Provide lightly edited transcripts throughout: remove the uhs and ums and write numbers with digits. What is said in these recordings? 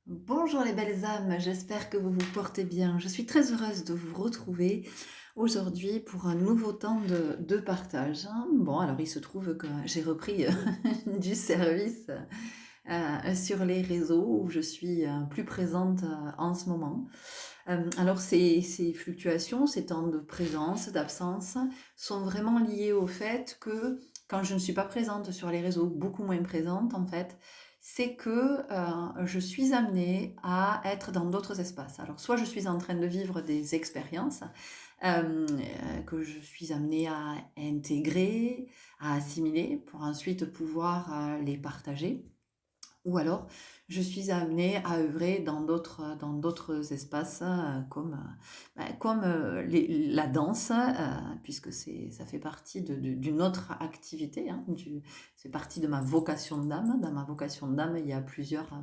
Bonjour les belles âmes, j'espère que vous vous portez bien. Je suis très heureuse de vous retrouver aujourd'hui pour un nouveau temps de partage, hein. Bon, alors il se trouve que j'ai repris du service sur les réseaux où je suis plus présente en ce moment. Alors ces fluctuations, ces temps de présence, d'absence, sont vraiment liés au fait que quand je ne suis pas présente sur les réseaux, beaucoup moins présente en fait, c'est que je suis amenée à être dans d'autres espaces. Alors soit je suis en train de vivre des expériences que je suis amenée à intégrer, à assimiler pour ensuite pouvoir les partager. Ou alors, je suis amenée à œuvrer dans d'autres espaces comme la danse, puisque ça fait partie d'une autre activité, hein, c'est partie de ma vocation d'âme. Dans ma vocation d'âme, il y a plusieurs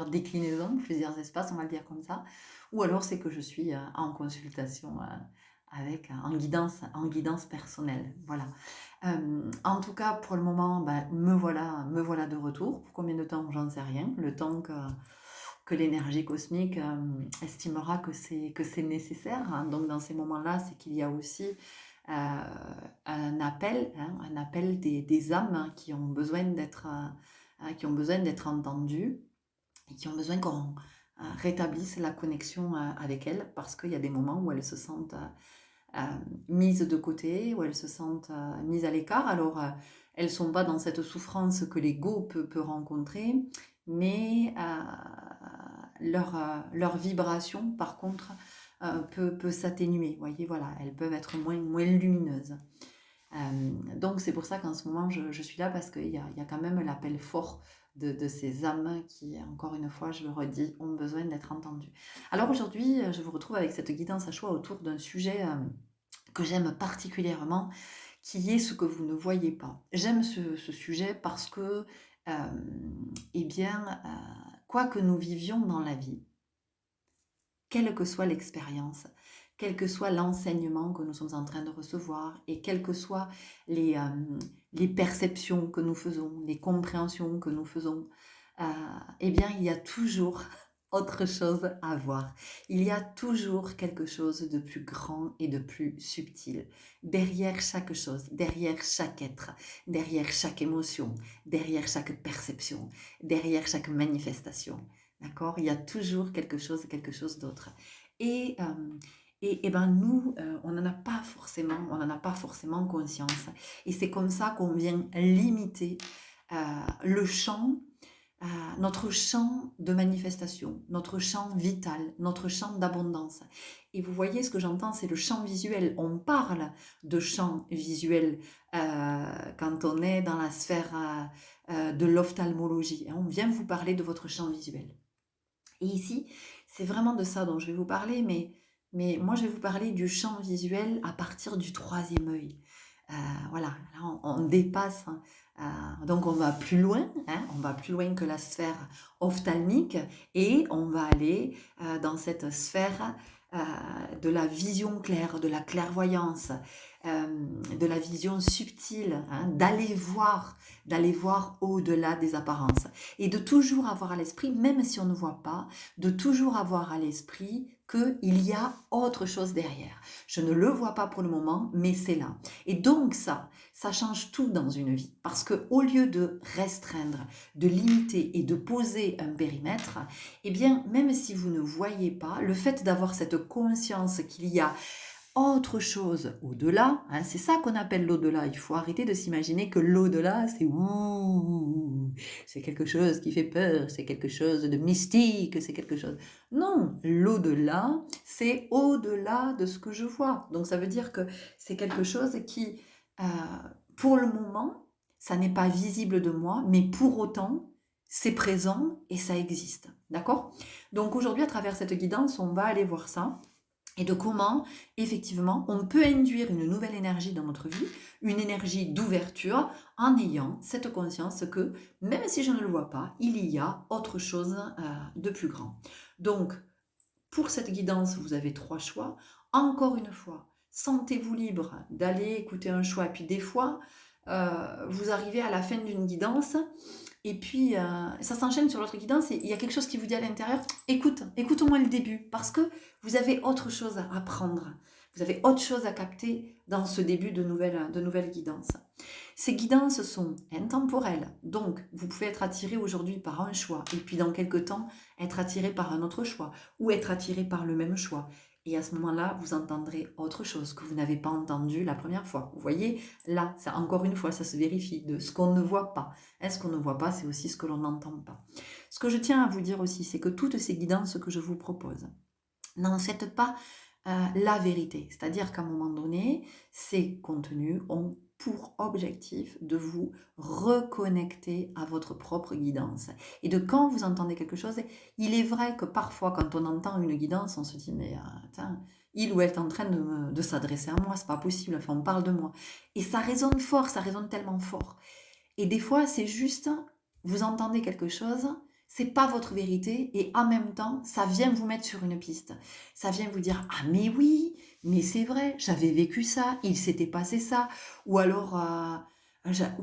déclinaisons, plusieurs espaces, on va le dire comme ça. Ou alors, c'est que je suis en consultation en guidance personnelle. Voilà. En tout cas, pour le moment, ben, me voilà de retour. Pour combien de temps, j'en sais rien. Le temps que l'énergie cosmique estimera que c'est nécessaire, hein. Donc, dans ces moments-là, c'est qu'il y a aussi un appel, hein, un appel des âmes hein, qui ont besoin d'être entendues et qui ont besoin qu'on rétablisse la connexion avec elles parce qu'il y a des moments où elles se sentent mises de côté, où elles se sentent mises à l'écart. Alors, elles ne sont pas dans cette souffrance que l'ego peut rencontrer, mais leur vibration, par contre, peut s'atténuer. Vous voyez, voilà, elles peuvent être moins lumineuses. Donc, c'est pour ça qu'en ce moment, je suis là parce qu'il y a quand même l'appel fort de ces âmes qui, encore une fois, je le redis, ont besoin d'être entendues. Alors aujourd'hui, je vous retrouve avec cette guidance à choix autour d'un sujet que j'aime particulièrement, qui est ce que vous ne voyez pas. J'aime ce sujet parce que, eh bien, quoi que nous vivions dans la vie, quelle que soit l'expérience, quel que soit l'enseignement que nous sommes en train de recevoir et quelles que soient les perceptions que nous faisons, les compréhensions que nous faisons, euh, eh bien, il y a toujours autre chose à voir. Il y a toujours quelque chose de plus grand et de plus subtil. Derrière chaque chose, derrière chaque être, derrière chaque émotion, derrière chaque perception, derrière chaque manifestation. D'accord? Il y a toujours quelque chose d'autre. Et, euh, et ben nous, on n'en a pas forcément conscience. Et c'est comme ça qu'on vient limiter le champ, notre champ de manifestation, notre champ vital, notre champ d'abondance. Et vous voyez, ce que j'entends, c'est le champ visuel. On parle de champ visuel quand on est dans la sphère de l'ophtalmologie. On vient vous parler de votre champ visuel. Et ici, c'est vraiment de ça dont je vais vous parler, mais moi je vais vous parler du champ visuel à partir du troisième œil. Voilà, là on dépasse, hein, donc on va plus loin, hein, on va plus loin que la sphère ophtalmique et on va aller dans cette sphère de la vision claire, de la clairvoyance, de la vision subtile, hein, d'aller voir au-delà des apparences et de toujours avoir à l'esprit, même si on ne voit pas, de toujours avoir à l'esprit qu'il y a autre chose derrière. Je ne le vois pas pour le moment, mais c'est là. Et donc ça change tout dans une vie. Parce que au lieu de restreindre, de limiter et de poser un périmètre, eh bien, même si vous ne voyez pas, le fait d'avoir cette conscience qu'il y a autre chose au-delà, hein, c'est ça qu'on appelle l'au-delà. Il faut arrêter de s'imaginer que l'au-delà, c'est ouh, c'est quelque chose qui fait peur, c'est quelque chose de mystique, c'est quelque chose. Non, l'au-delà, c'est au-delà de ce que je vois. Donc ça veut dire que c'est quelque chose qui, euh, pour le moment, ça n'est pas visible de moi, mais pour autant, c'est présent et ça existe. D'accord? Donc aujourd'hui, à travers cette guidance, on va aller voir ça et de comment, effectivement, on peut induire une nouvelle énergie dans notre vie, une énergie d'ouverture, en ayant cette conscience que, même si je ne le vois pas, il y a autre chose de plus grand. Donc, pour cette guidance, vous avez trois choix. Encore une fois, sentez-vous libre d'aller écouter un choix. Et puis des fois, vous arrivez à la fin d'une guidance, et puis ça s'enchaîne sur l'autre guidance, et il y a quelque chose qui vous dit à l'intérieur, écoute au moins le début, parce que vous avez autre chose à apprendre, vous avez autre chose à capter dans ce début de nouvelles guidances. Ces guidances sont intemporelles, donc vous pouvez être attiré aujourd'hui par un choix, et puis dans quelques temps, être attiré par un autre choix, ou être attiré par le même choix. Et à ce moment-là, vous entendrez autre chose que vous n'avez pas entendu la première fois. Vous voyez, là, encore une fois, ça se vérifie de ce qu'on ne voit pas. Ce qu'on ne voit pas, c'est aussi ce que l'on n'entend pas. Ce que je tiens à vous dire aussi, c'est que toutes ces guidances que je vous propose, n'en faites pas la vérité. C'est-à-dire qu'à un moment donné, ces contenus ont pour objectif de vous reconnecter à votre propre guidance. Et de quand vous entendez quelque chose, il est vrai que parfois quand on entend une guidance, on se dit mais attends, il ou elle est en train de s'adresser à moi, c'est pas possible, enfin on parle de moi. Et ça résonne fort, ça résonne tellement fort. Et des fois c'est juste, vous entendez quelque chose, c'est pas votre vérité, et en même temps, ça vient vous mettre sur une piste. Ça vient vous dire, ah mais oui, mais c'est vrai, j'avais vécu ça, il s'était passé ça, ou alors,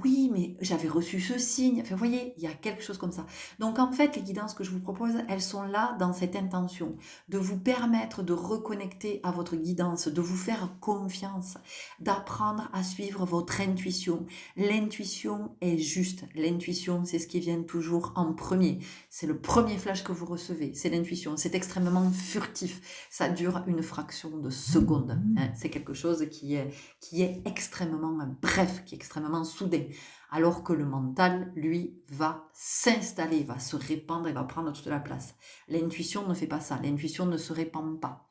oui, mais j'avais reçu ce signe. Enfin, vous voyez, il y a quelque chose comme ça. Donc en fait, les guidances que je vous propose, elles sont là dans cette intention, de vous permettre de reconnecter à votre guidance, de vous faire confiance, d'apprendre à suivre votre intuition. L'intuition est juste. L'intuition, c'est ce qui vient toujours en premier. C'est le premier flash que vous recevez. C'est l'intuition. C'est extrêmement furtif. Ça dure une fraction de seconde. Hein. C'est quelque chose qui est extrêmement bref, qui est extrêmement soudain. Alors que le mental, lui, va s'installer, va se répandre et va prendre toute la place. L'intuition ne fait pas ça. L'intuition ne se répand pas.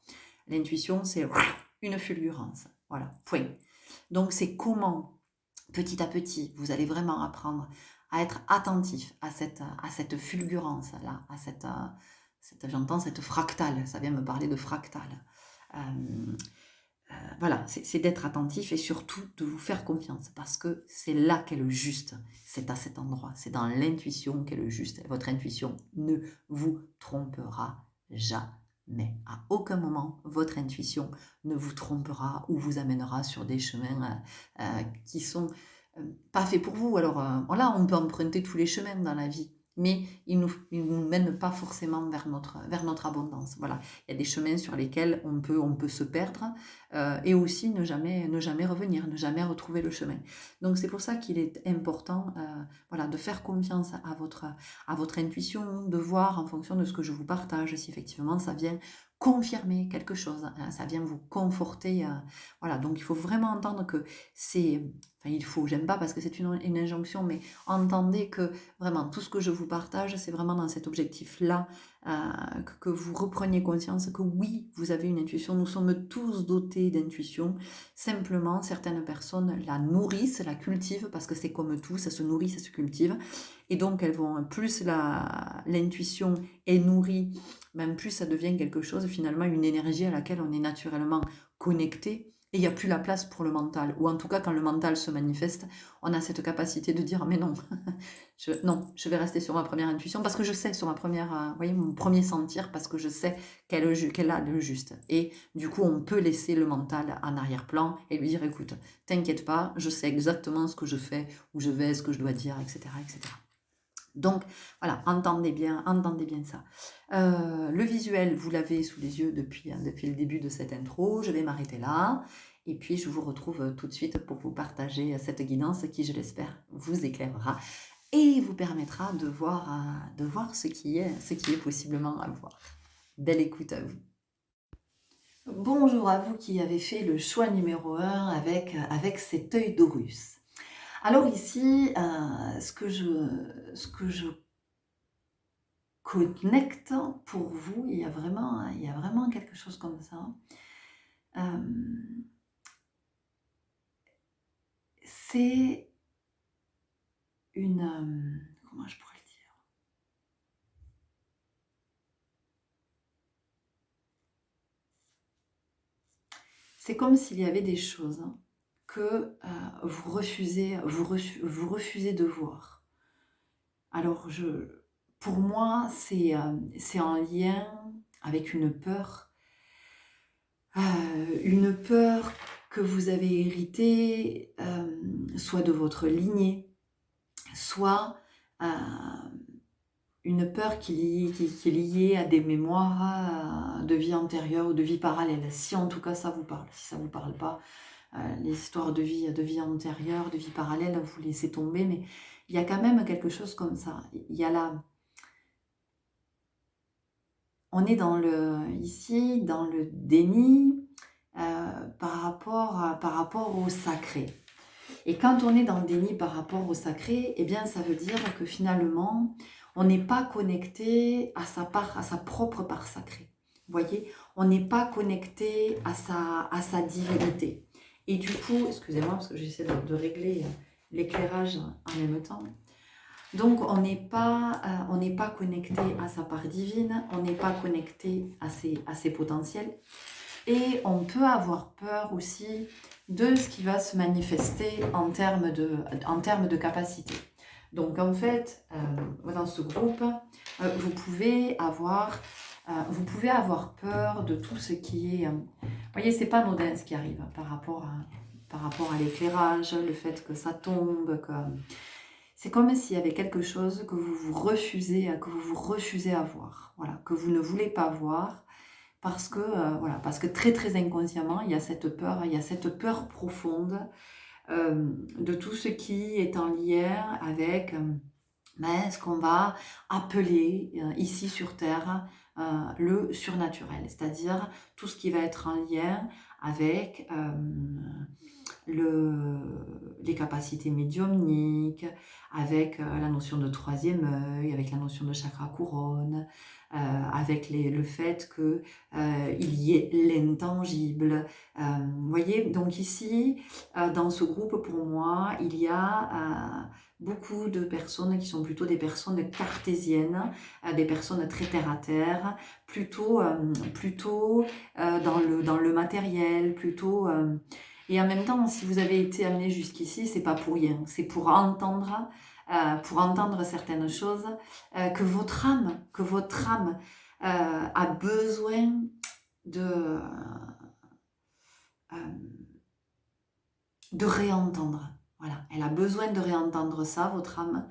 L'intuition, c'est une fulgurance. Voilà, point. Donc, c'est comment petit à petit, vous allez vraiment apprendre à être attentif à cette fulgurance-là, j'entends cette fractale, ça vient me parler de fractale. Voilà, c'est d'être attentif et surtout de vous faire confiance, parce que c'est là qu'est le juste, c'est à cet endroit, c'est dans l'intuition qu'est le juste. Et votre intuition ne vous trompera jamais. À aucun moment, votre intuition ne vous trompera ou vous amènera sur des chemins qui sont pas faits pour vous. Alors voilà, on peut emprunter tous les chemins dans la vie, mais ils nous mènent pas forcément vers notre abondance. Voilà, il y a des chemins sur lesquels on peut se perdre et aussi ne jamais revenir, ne jamais retrouver le chemin. Donc c'est pour ça qu'il est important voilà, de faire confiance à votre intuition, de voir en fonction de ce que je vous partage si effectivement ça vient confirmer quelque chose, hein, ça vient vous conforter. Voilà, donc il faut vraiment entendre que c'est... Enfin, il faut, j'aime pas parce que c'est une injonction, mais entendez que vraiment tout ce que je vous partage, c'est vraiment dans cet objectif-là, que vous repreniez conscience que oui, vous avez une intuition, nous sommes tous dotés d'intuition, simplement certaines personnes la nourrissent, la cultivent, parce que c'est comme tout, ça se nourrit, ça se cultive, et donc elles vont, plus l'intuition est nourrie, même plus ça devient quelque chose, finalement une énergie à laquelle on est naturellement connecté, et il n'y a plus la place pour le mental. Ou en tout cas, quand le mental se manifeste, on a cette capacité de dire « mais non, je vais rester sur ma première intuition parce que je sais, sur ma première, vous voyez, mon premier sentir, parce que je sais qu'elle a le juste. » Et du coup, on peut laisser le mental en arrière-plan et lui dire « écoute, t'inquiète pas, je sais exactement ce que je fais, où je vais, ce que je dois dire, etc. etc. » Donc voilà, entendez bien ça. Le visuel, vous l'avez sous les yeux depuis le début de cette intro. Je vais m'arrêter là. Et puis je vous retrouve tout de suite pour vous partager cette guidance qui, je l'espère, vous éclairera et vous permettra de voir ce qui est possiblement à voir. Belle écoute à vous. Bonjour à vous qui avez fait le choix numéro 1 avec cet œil d'Horus. Alors ici, ce que je connecte pour vous, il y a vraiment quelque chose comme ça. C'est une... comment je pourrais le dire? C'est comme s'il y avait des choses que vous refusez de voir. Alors, pour moi, c'est en lien avec une peur que vous avez hérité soit de votre lignée, soit une peur qui est liée à des mémoires de vie antérieure ou de vie parallèle. Si en tout cas ça vous parle, si ça ne vous parle pas, les histoires de vie antérieure, de vie parallèle, vous laissez tomber, mais il y a quand même quelque chose comme ça. Il y a là, on est ici dans le déni par rapport au sacré. Et quand on est dans le déni par rapport au sacré, eh bien ça veut dire que finalement, on n'est pas connecté à sa propre part sacrée. Vous voyez, on n'est pas connecté à sa divinité. Et du coup, excusez-moi parce que j'essaie de régler l'éclairage en même temps. Donc on n'est pas connecté à sa part divine, on n'est pas connecté à ses potentiels. Et on peut avoir peur aussi de ce qui va se manifester en termes de capacité. Donc en fait, dans ce groupe, vous pouvez avoir peur de tout ce qui est... vous voyez, c'est pas anodin ce qui arrive par rapport à l'éclairage, le fait que ça tombe, que... C'est comme s'il y avait quelque chose que vous vous refusez à voir, voilà, que vous ne voulez pas voir, parce que très très inconsciemment, il y a cette peur profonde de tout ce qui est en lien avec ce qu'on va appeler ici sur Terre le surnaturel, c'est-à-dire tout ce qui va être en lien avec les capacités médiumniques, avec la notion de troisième œil, avec la notion de chakra couronne, avec le fait qu'il y ait l'intangible. Vous voyez, donc ici, dans ce groupe, pour moi, il y a beaucoup de personnes qui sont plutôt des personnes cartésiennes, des personnes très terre-à-terre, plutôt dans le matériel, plutôt... et en même temps, si vous avez été amené jusqu'ici, c'est pas pour rien, c'est pour entendre certaines choses que votre âme a besoin de réentendre. Voilà, elle a besoin de réentendre ça, votre âme,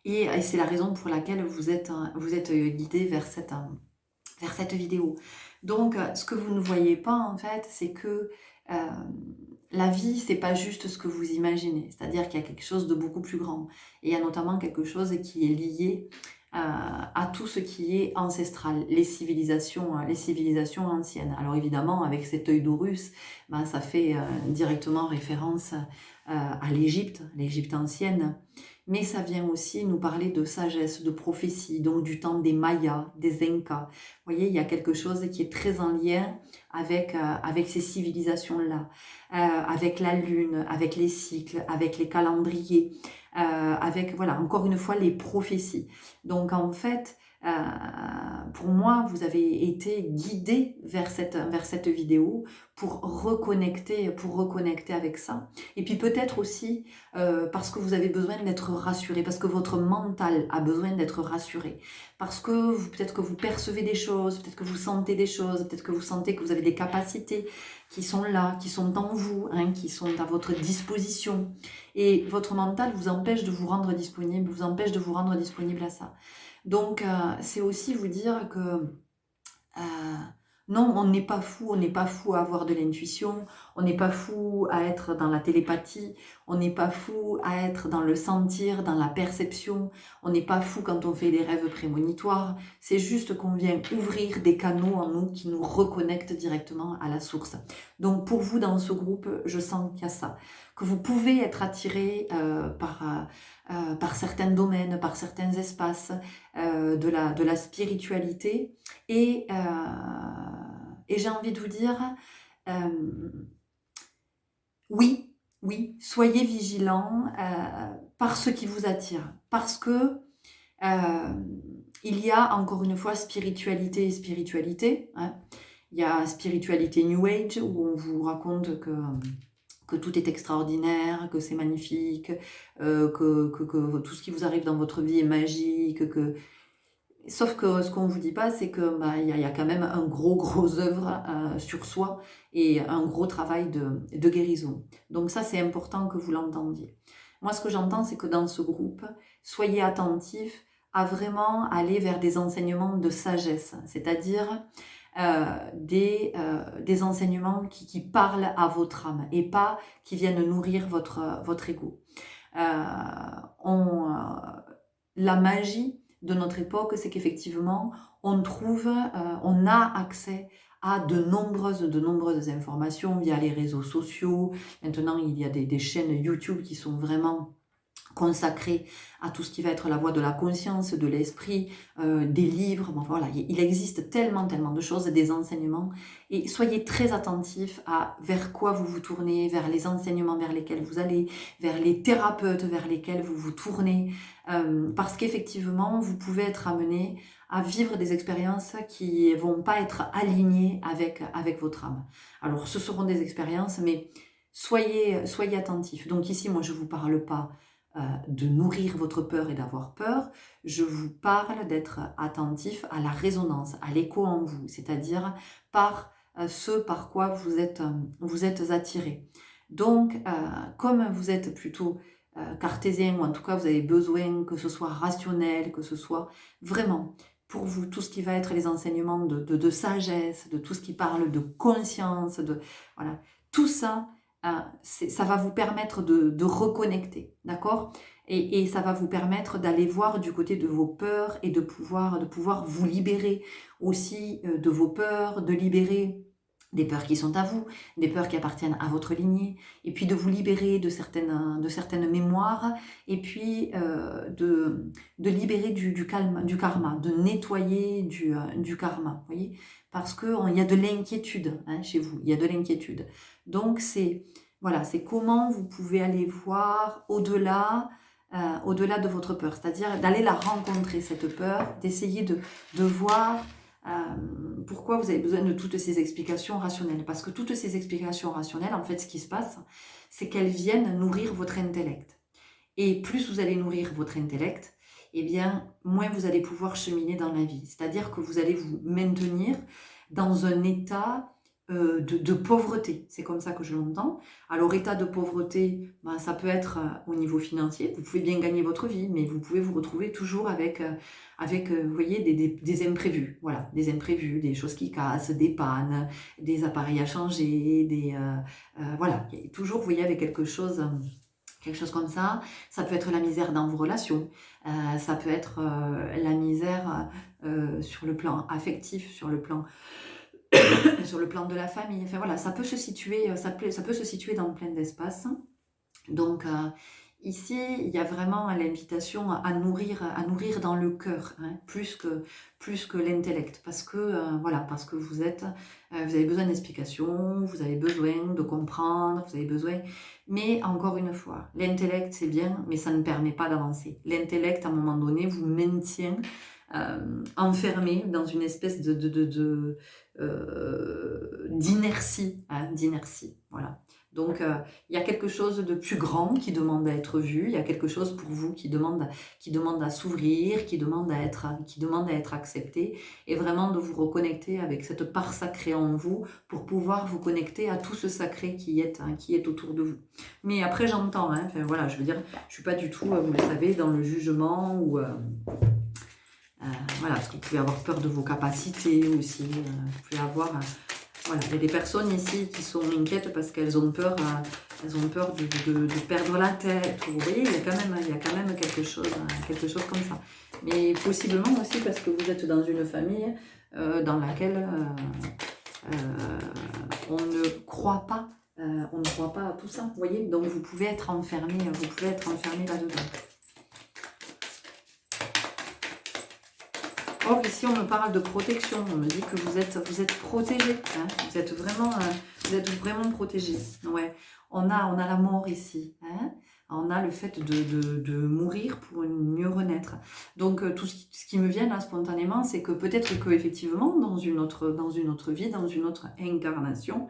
et c'est la raison pour laquelle vous êtes guidé vers cette vidéo. Donc, ce que vous ne voyez pas, en fait, c'est que la vie, c'est pas juste ce que vous imaginez. C'est-à-dire qu'il y a quelque chose de beaucoup plus grand. Et il y a notamment quelque chose qui est lié à tout ce qui est ancestral, les civilisations anciennes. Alors évidemment, avec cet œil d'Horus, ça fait directement référence à l'Égypte ancienne. Mais ça vient aussi nous parler de sagesse, de prophétie, donc du temps des Mayas, des Incas. Vous voyez, il y a quelque chose qui est très en lien avec ces civilisations-là, avec la lune, avec les cycles, avec les calendriers, avec, voilà, encore une fois, les prophéties. Donc en fait, pour moi, vous avez été guidé vers cette vidéo pour reconnecter avec ça. Et puis peut-être aussi parce que vous avez besoin d'être rassuré, parce que votre mental a besoin d'être rassuré, parce que peut-être que vous percevez des choses, peut-être que vous sentez des choses, peut-être que vous sentez que vous avez des capacités qui sont là, qui sont en vous, qui sont à votre disposition. Et votre mental vous empêche de vous rendre disponible, à ça. Donc, c'est aussi vous dire que non, on n'est pas fou à avoir de l'intuition, on n'est pas fou à être dans la télépathie, on n'est pas fou à être dans le sentir, dans la perception, on n'est pas fou quand on fait des rêves prémonitoires, c'est juste qu'on vient ouvrir des canaux en nous qui nous reconnectent directement à la source. Donc pour vous dans ce groupe, je sens qu'il y a ça, que vous pouvez être attiré par certains domaines, par certains espaces de la spiritualité, et j'ai envie de vous dire, oui, soyez vigilants par ce qui vous attire, parce que il y a encore une fois spiritualité et spiritualité. Il y a spiritualité New Age où on vous raconte que tout est extraordinaire, que c'est magnifique, que tout ce qui vous arrive dans votre vie est magique, Sauf que ce qu'on ne vous dit pas, c'est que bah, y a quand même un gros œuvre sur soi et un gros travail de guérison. Donc ça, c'est important que vous l'entendiez. Moi, ce que j'entends, c'est que dans ce groupe, soyez attentifs à vraiment aller vers des enseignements de sagesse, c'est-à-dire des enseignements qui parlent à votre âme et pas qui viennent nourrir votre ego. On, la magie de notre époque, c'est qu'effectivement, on a accès à de nombreuses informations via les réseaux sociaux. Maintenant, il y a des chaînes YouTube qui sont vraiment consacré à tout ce qui va être la voie de la conscience, de l'esprit, des livres, bon, voilà, il existe tellement de choses, des enseignements, et soyez très attentifs à vers quoi vous vous tournez, vers les enseignements vers lesquels vous allez, vers les thérapeutes vers lesquels vous vous tournez, parce qu'effectivement, vous pouvez être amené à vivre des expériences qui vont pas être alignées avec votre âme. Alors, ce seront des expériences, mais soyez attentifs. Donc ici, moi, je vous parle pas de nourrir votre peur et d'avoir peur, je vous parle d'être attentif à la résonance, à l'écho en vous, c'est-à-dire par ce par quoi vous êtes attiré. Donc, comme vous êtes plutôt cartésien, ou en tout cas vous avez besoin que ce soit rationnel, que ce soit vraiment pour vous tout ce qui va être les enseignements sagesse, de tout ce qui parle de conscience, voilà, tout ça, ça va vous permettre de reconnecter, d'accord, et ça va vous permettre d'aller voir du côté de vos peurs et de pouvoir vous libérer aussi de vos peurs, de libérer des peurs qui sont à vous, des peurs qui appartiennent à votre lignée, et puis de vous libérer de certaines mémoires, et puis de libérer du karma, de nettoyer du karma, vous voyez, parce qu'il y a de l'inquiétude chez vous, il y a de l'inquiétude. Donc c'est voilà, c'est comment vous pouvez aller voir au-delà de votre peur, c'est-à-dire d'aller la rencontrer, cette peur, d'essayer de voir pourquoi vous avez besoin de toutes ces explications rationnelles. Parce que toutes ces explications rationnelles, en fait, ce qui se passe, c'est qu'elles viennent nourrir votre intellect. Et plus vous allez nourrir votre intellect, eh bien, moins vous allez pouvoir cheminer dans la vie. C'est-à-dire que vous allez vous maintenir dans un état de pauvreté. C'est comme ça que je l'entends. Alors, état de pauvreté, ben, ça peut être au niveau financier. Vous pouvez bien gagner votre vie, mais vous pouvez vous retrouver toujours avec vous voyez, des imprévus. Voilà, des imprévus, des choses qui cassent, des pannes, des appareils à changer, voilà, toujours, vous voyez, avec quelque chose comme ça. Ça peut être la misère dans vos relations, ça peut être la misère sur le plan affectif, sur le plan sur le plan de la famille. Enfin voilà, ça peut se situer, ça peut se situer dans plein d'espaces. Donc ici, il y a vraiment l'invitation à nourrir dans le cœur, plus que l'intellect, parce que voilà, parce que vous avez besoin d'explications, vous avez besoin de comprendre, vous avez besoin. Mais encore une fois, l'intellect c'est bien, mais ça ne permet pas d'avancer. L'intellect, à un moment donné, vous maintient enfermé dans une espèce d'inertie, voilà. Donc, il y a quelque chose de plus grand qui demande à être vu, il y a quelque chose pour vous qui demande à s'ouvrir, qui demande à être accepté, et vraiment de vous reconnecter avec cette part sacrée en vous pour pouvoir vous connecter à tout ce sacré qui est autour de vous. Mais après, j'entends, enfin, voilà, je veux dire, je suis pas du tout, vous le savez, dans le jugement ou... voilà, parce que vous pouvez avoir peur de vos capacités aussi, vous pouvez avoir... voilà, il y a des personnes ici qui sont inquiètes parce qu'elles ont peur, de perdre la tête. Vous voyez, il y a quand même quelque chose comme ça. Mais possiblement aussi parce que vous êtes dans une famille dans laquelle on ne croit pas, à tout ça. Vous voyez, donc vous pouvez être enfermé, là-dedans. Or, ici, on me parle de protection. On me dit que vous êtes protégé. Vous êtes vraiment protégé. Ouais. On a la mort ici. On a le fait de mourir pour mieux renaître. Donc, tout ce qui me vient là spontanément, c'est que peut-être que effectivement, dans une autre vie, dans une autre incarnation,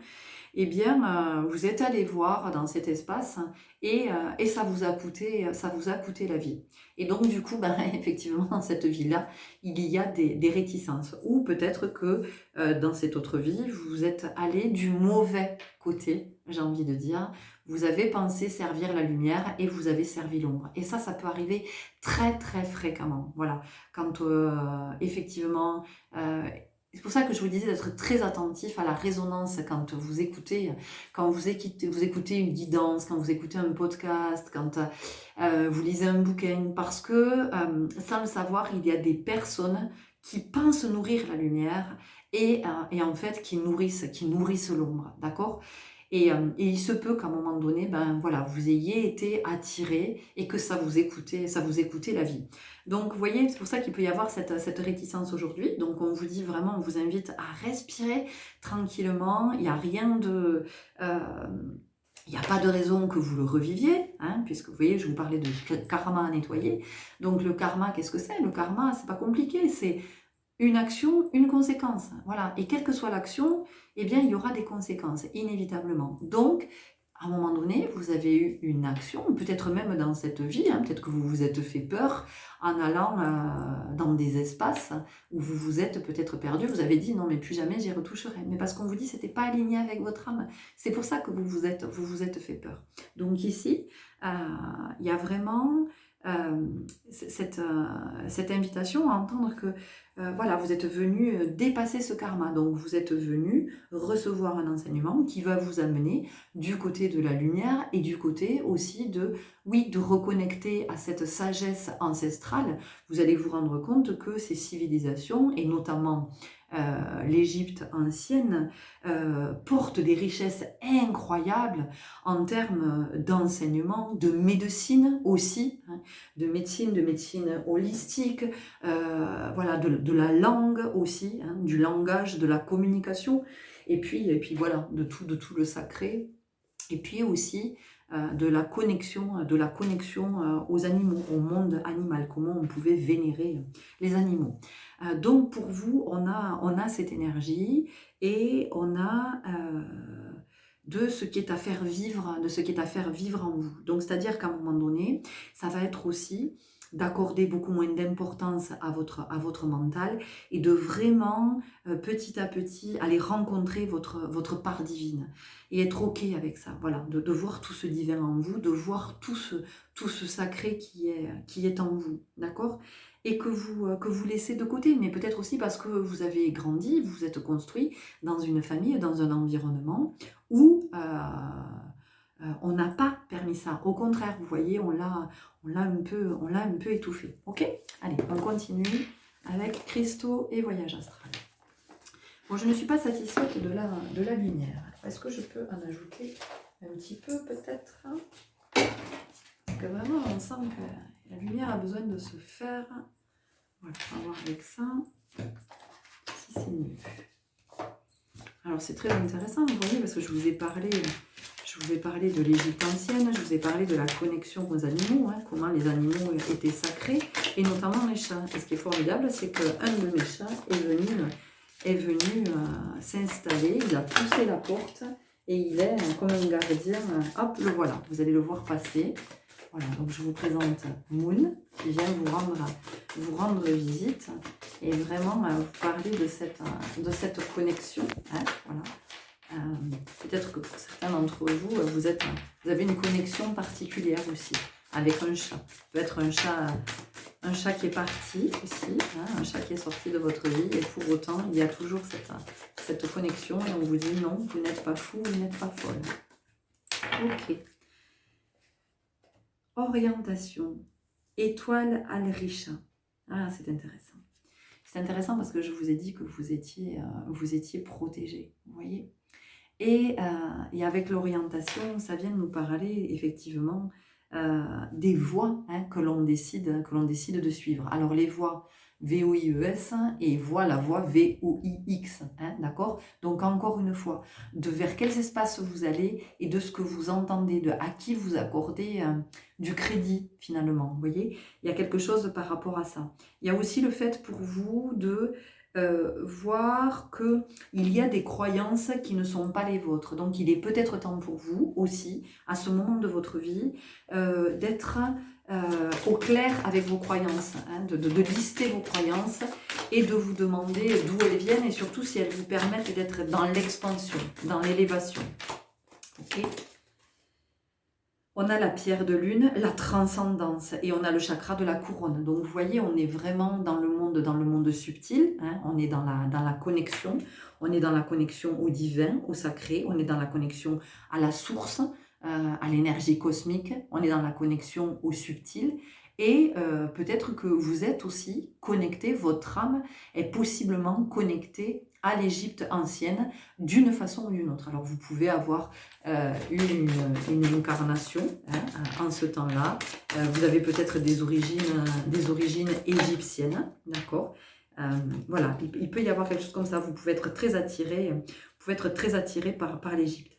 eh bien, vous êtes allé voir dans cet espace et ça vous a coûté la vie. Et donc, du coup, ben, effectivement, dans cette vie-là, il y a des réticences. Ou peut-être que dans cette autre vie, vous êtes allé du mauvais côté, j'ai envie de dire. Vous avez pensé servir la lumière et vous avez servi l'ombre. Et ça peut arriver très, très fréquemment. Voilà. Quand, effectivement, c'est pour ça que je vous disais d'être très attentif à la résonance quand vous écoutez une guidance, quand vous écoutez un podcast, quand vous lisez un bouquin, parce que sans le savoir, il y a des personnes qui pensent nourrir la lumière et en fait qui nourrissent l'ombre, d'accord? Et il se peut qu'à un moment donné, ben voilà, vous ayez été attiré et que ça vous écoutait la vie. Donc, vous voyez, c'est pour ça qu'il peut y avoir cette réticence aujourd'hui. Donc, on vous dit vraiment, on vous invite à respirer tranquillement. Il n'y a rien de... il n'y a pas de raison que vous le reviviez, hein, puisque vous voyez, je vous parlais de karma à nettoyer. Donc, le karma, qu'est-ce que c'est? Le karma, c'est pas compliqué, c'est une action, une conséquence. Voilà. Et quelle que soit l'action, eh bien, il y aura des conséquences, inévitablement. Donc, à un moment donné, vous avez eu une action, peut-être même dans cette vie, hein, peut-être que vous vous êtes fait peur en allant dans des espaces où vous vous êtes peut-être perdu. Vous avez dit non, mais plus jamais j'y retoucherai. Mais parce qu'on vous dit que c'était pas aligné avec votre âme. C'est pour ça que vous vous êtes fait peur. Donc ici, il y a vraiment cette invitation à entendre que voilà, vous êtes venu dépasser ce karma. Donc vous êtes venu recevoir un enseignement qui va vous amener du côté de la lumière et du côté aussi de reconnecter à cette sagesse ancestrale. Vous allez vous rendre compte que ces civilisations, et notamment l'Égypte ancienne, portent des richesses incroyables en termes d'enseignement, de médecine aussi, hein, de médecine holistique, voilà, de la langue aussi, hein, du langage, de la communication, et puis voilà, de tout le sacré, et puis aussi de la connexion aux animaux, au monde animal, comment on pouvait vénérer les animaux. Donc pour vous, on a cette énergie et on a de ce qui est à faire vivre, en vous. Donc c'est-à-dire qu'à un moment donné, ça va être aussi d'accorder beaucoup moins d'importance à votre mental et de vraiment petit à petit aller rencontrer votre part divine et être ok avec ça, voilà, de voir tout ce divin en vous, de voir tout ce sacré qui est en vous, d'accord? Et que vous laissez de côté, mais peut-être aussi parce que vous avez grandi, vous vous êtes construit dans une famille, dans un environnement où on n'a pas permis ça. Au contraire, vous voyez, on l'a un peu étouffé. Ok? Allez, on continue avec cristaux et voyage astral. Bon, je ne suis pas satisfaite de la lumière. Est-ce que je peux en ajouter un petit peu peut-être? Parce que vraiment, on sent que la lumière a besoin de se faire. Voilà, on va voir avec ça si c'est mieux. Alors c'est très intéressant, vous voyez, parce que je vous ai parlé de l'Égypte ancienne, je vous ai parlé de la connexion aux animaux, hein, comment les animaux étaient sacrés, et notamment les chats. Et ce qui est formidable, c'est qu'un de mes chats est venu s'installer, il a poussé la porte, et il est comme un gardien, hop, le voilà, vous allez le voir passer. Voilà, donc je vous présente Moon, qui vient vous rendre visite, et vraiment vous parler de cette connexion, hein, voilà. Peut-être que pour certains d'entre vous, vous avez une connexion particulière aussi avec un chat. Ça peut être un chat qui est parti aussi, hein, un chat qui est sorti de votre vie, et pour autant, il y a toujours cette connexion, et on vous dit non, vous n'êtes pas fou, vous n'êtes pas folle. Ok. Orientation. Étoile al-Risha. Ah, c'est intéressant. C'est intéressant parce que je vous ai dit que vous étiez protégé, vous voyez. Et avec l'orientation, ça vient nous parler effectivement des voies, hein, que l'on décide de suivre. Alors les voies VOIES et la voie VOIX, hein, d'accord? Donc encore une fois, de vers quels espaces vous allez et de ce que vous entendez, de à qui vous accordez du crédit finalement, vous voyez? Il y a quelque chose par rapport à ça. Il y a aussi le fait pour vous de voir qu'il y a des croyances qui ne sont pas les vôtres. Donc il est peut-être temps pour vous aussi, à ce moment de votre vie, d'être au clair avec vos croyances, hein, de lister vos croyances et de vous demander d'où elles viennent et surtout si elles vous permettent d'être dans l'expansion, dans l'élévation. Ok ? On a la pierre de lune, la transcendance, et on a le chakra de la couronne. Donc vous voyez, on est vraiment dans le monde subtil, hein, on est dans la connexion, on est dans la connexion au divin, au sacré, on est dans la connexion à la source, à l'énergie cosmique, on est dans la connexion au subtil, et peut-être que vous êtes aussi connecté, votre âme est possiblement connectée à l'Égypte ancienne d'une façon ou d'une autre. Alors vous pouvez avoir une incarnation hein, en ce temps-là. Vous avez peut-être des origines égyptiennes, d'accord. Voilà, il peut y avoir quelque chose comme ça. Vous pouvez être très attiré, par l'Égypte.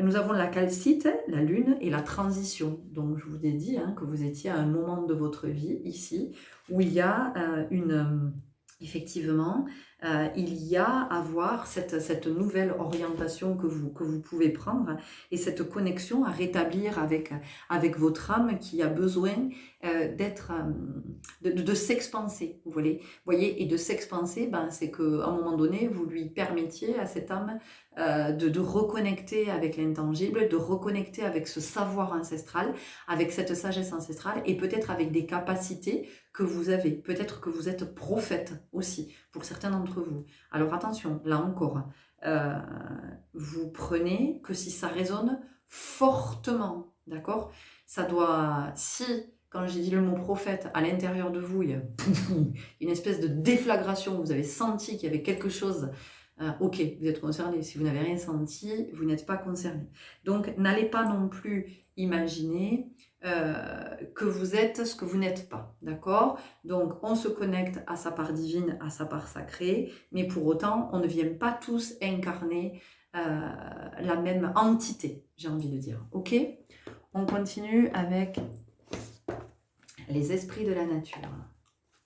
Nous avons la calcite, la lune et la transition. Donc je vous ai dit hein, que vous étiez à un moment de votre vie ici où il y a effectivement, il y a à voir cette nouvelle orientation que vous pouvez prendre et cette connexion à rétablir avec votre âme qui a besoin de s'expanser, vous voyez, et de s'expanser, ben, c'est qu'à un moment donné, vous lui permettiez à cette âme de reconnecter avec l'intangible, de reconnecter avec ce savoir ancestral, avec cette sagesse ancestrale et peut-être avec des capacités que vous avez. Peut-être que vous êtes prophète aussi, pour certains d'entre vous. Alors attention, là encore, vous prenez que si ça résonne fortement, d'accord ? Ça doit, si, quand j'ai dit le mot prophète, à l'intérieur de vous, il y a une espèce de déflagration, vous avez senti qu'il y avait quelque chose, ok, vous êtes concerné. Si vous n'avez rien senti, vous n'êtes pas concerné. Donc, n'allez pas non plus imaginer que vous êtes ce que vous n'êtes pas, d'accord? Donc, on se connecte à sa part divine, à sa part sacrée, mais pour autant, on ne vient pas tous incarner la même entité, j'ai envie de dire, ok? On continue avec les esprits de la nature.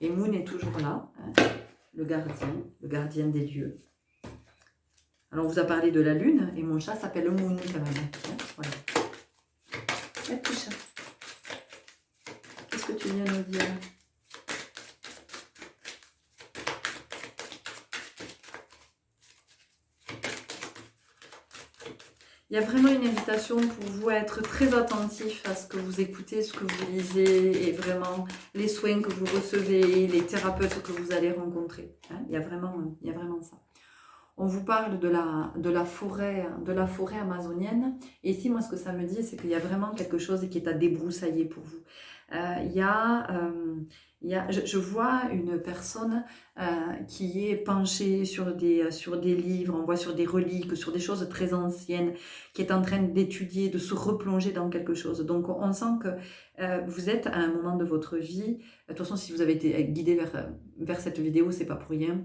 Et Moon est toujours là, hein, le gardien des lieux. Alors, on vous a parlé de la lune, et mon chat s'appelle Moon quand même. Hein, voilà. Et petit chat. Qu'est-ce que tu viens nous dire? Il y a vraiment une invitation pour vous à être très attentif à ce que vous écoutez, ce que vous lisez, et vraiment les soins que vous recevez, les thérapeutes que vous allez rencontrer. Hein, il y a vraiment ça. On vous parle de la forêt amazonienne. Et ici, moi, ce que ça me dit, c'est qu'il y a vraiment quelque chose qui est à débroussailler pour vous. Je vois une personne qui est penchée sur des livres, on voit sur des reliques, sur des choses très anciennes, qui est en train d'étudier, de se replonger dans quelque chose. Donc, on sent que vous êtes à un moment de votre vie. De toute façon, si vous avez été guidé vers cette vidéo, c'est pas pour rien.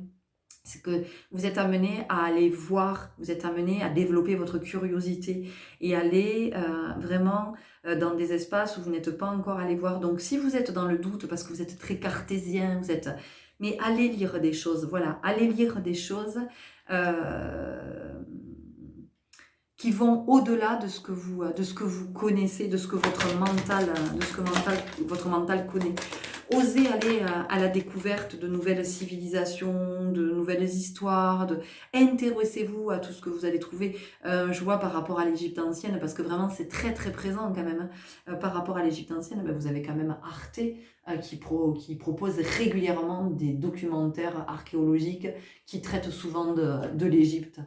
C'est que vous êtes amené à aller voir, vous êtes amené à développer votre curiosité et aller vraiment dans des espaces où vous n'êtes pas encore allé voir. Donc si vous êtes dans le doute parce que vous êtes très cartésien, mais allez lire des choses, voilà, allez lire des choses qui vont au-delà de ce que vous connaissez, de ce que votre mental connaît. Osez aller à la découverte de nouvelles civilisations, de nouvelles histoires, intéressez-vous à tout ce que vous allez trouver. Je vois par rapport à l'Égypte ancienne, parce que vraiment c'est très très présent quand même. Par rapport à l'Égypte ancienne, vous avez quand même Arte qui propose régulièrement des documentaires archéologiques qui traitent souvent de l'Égypte.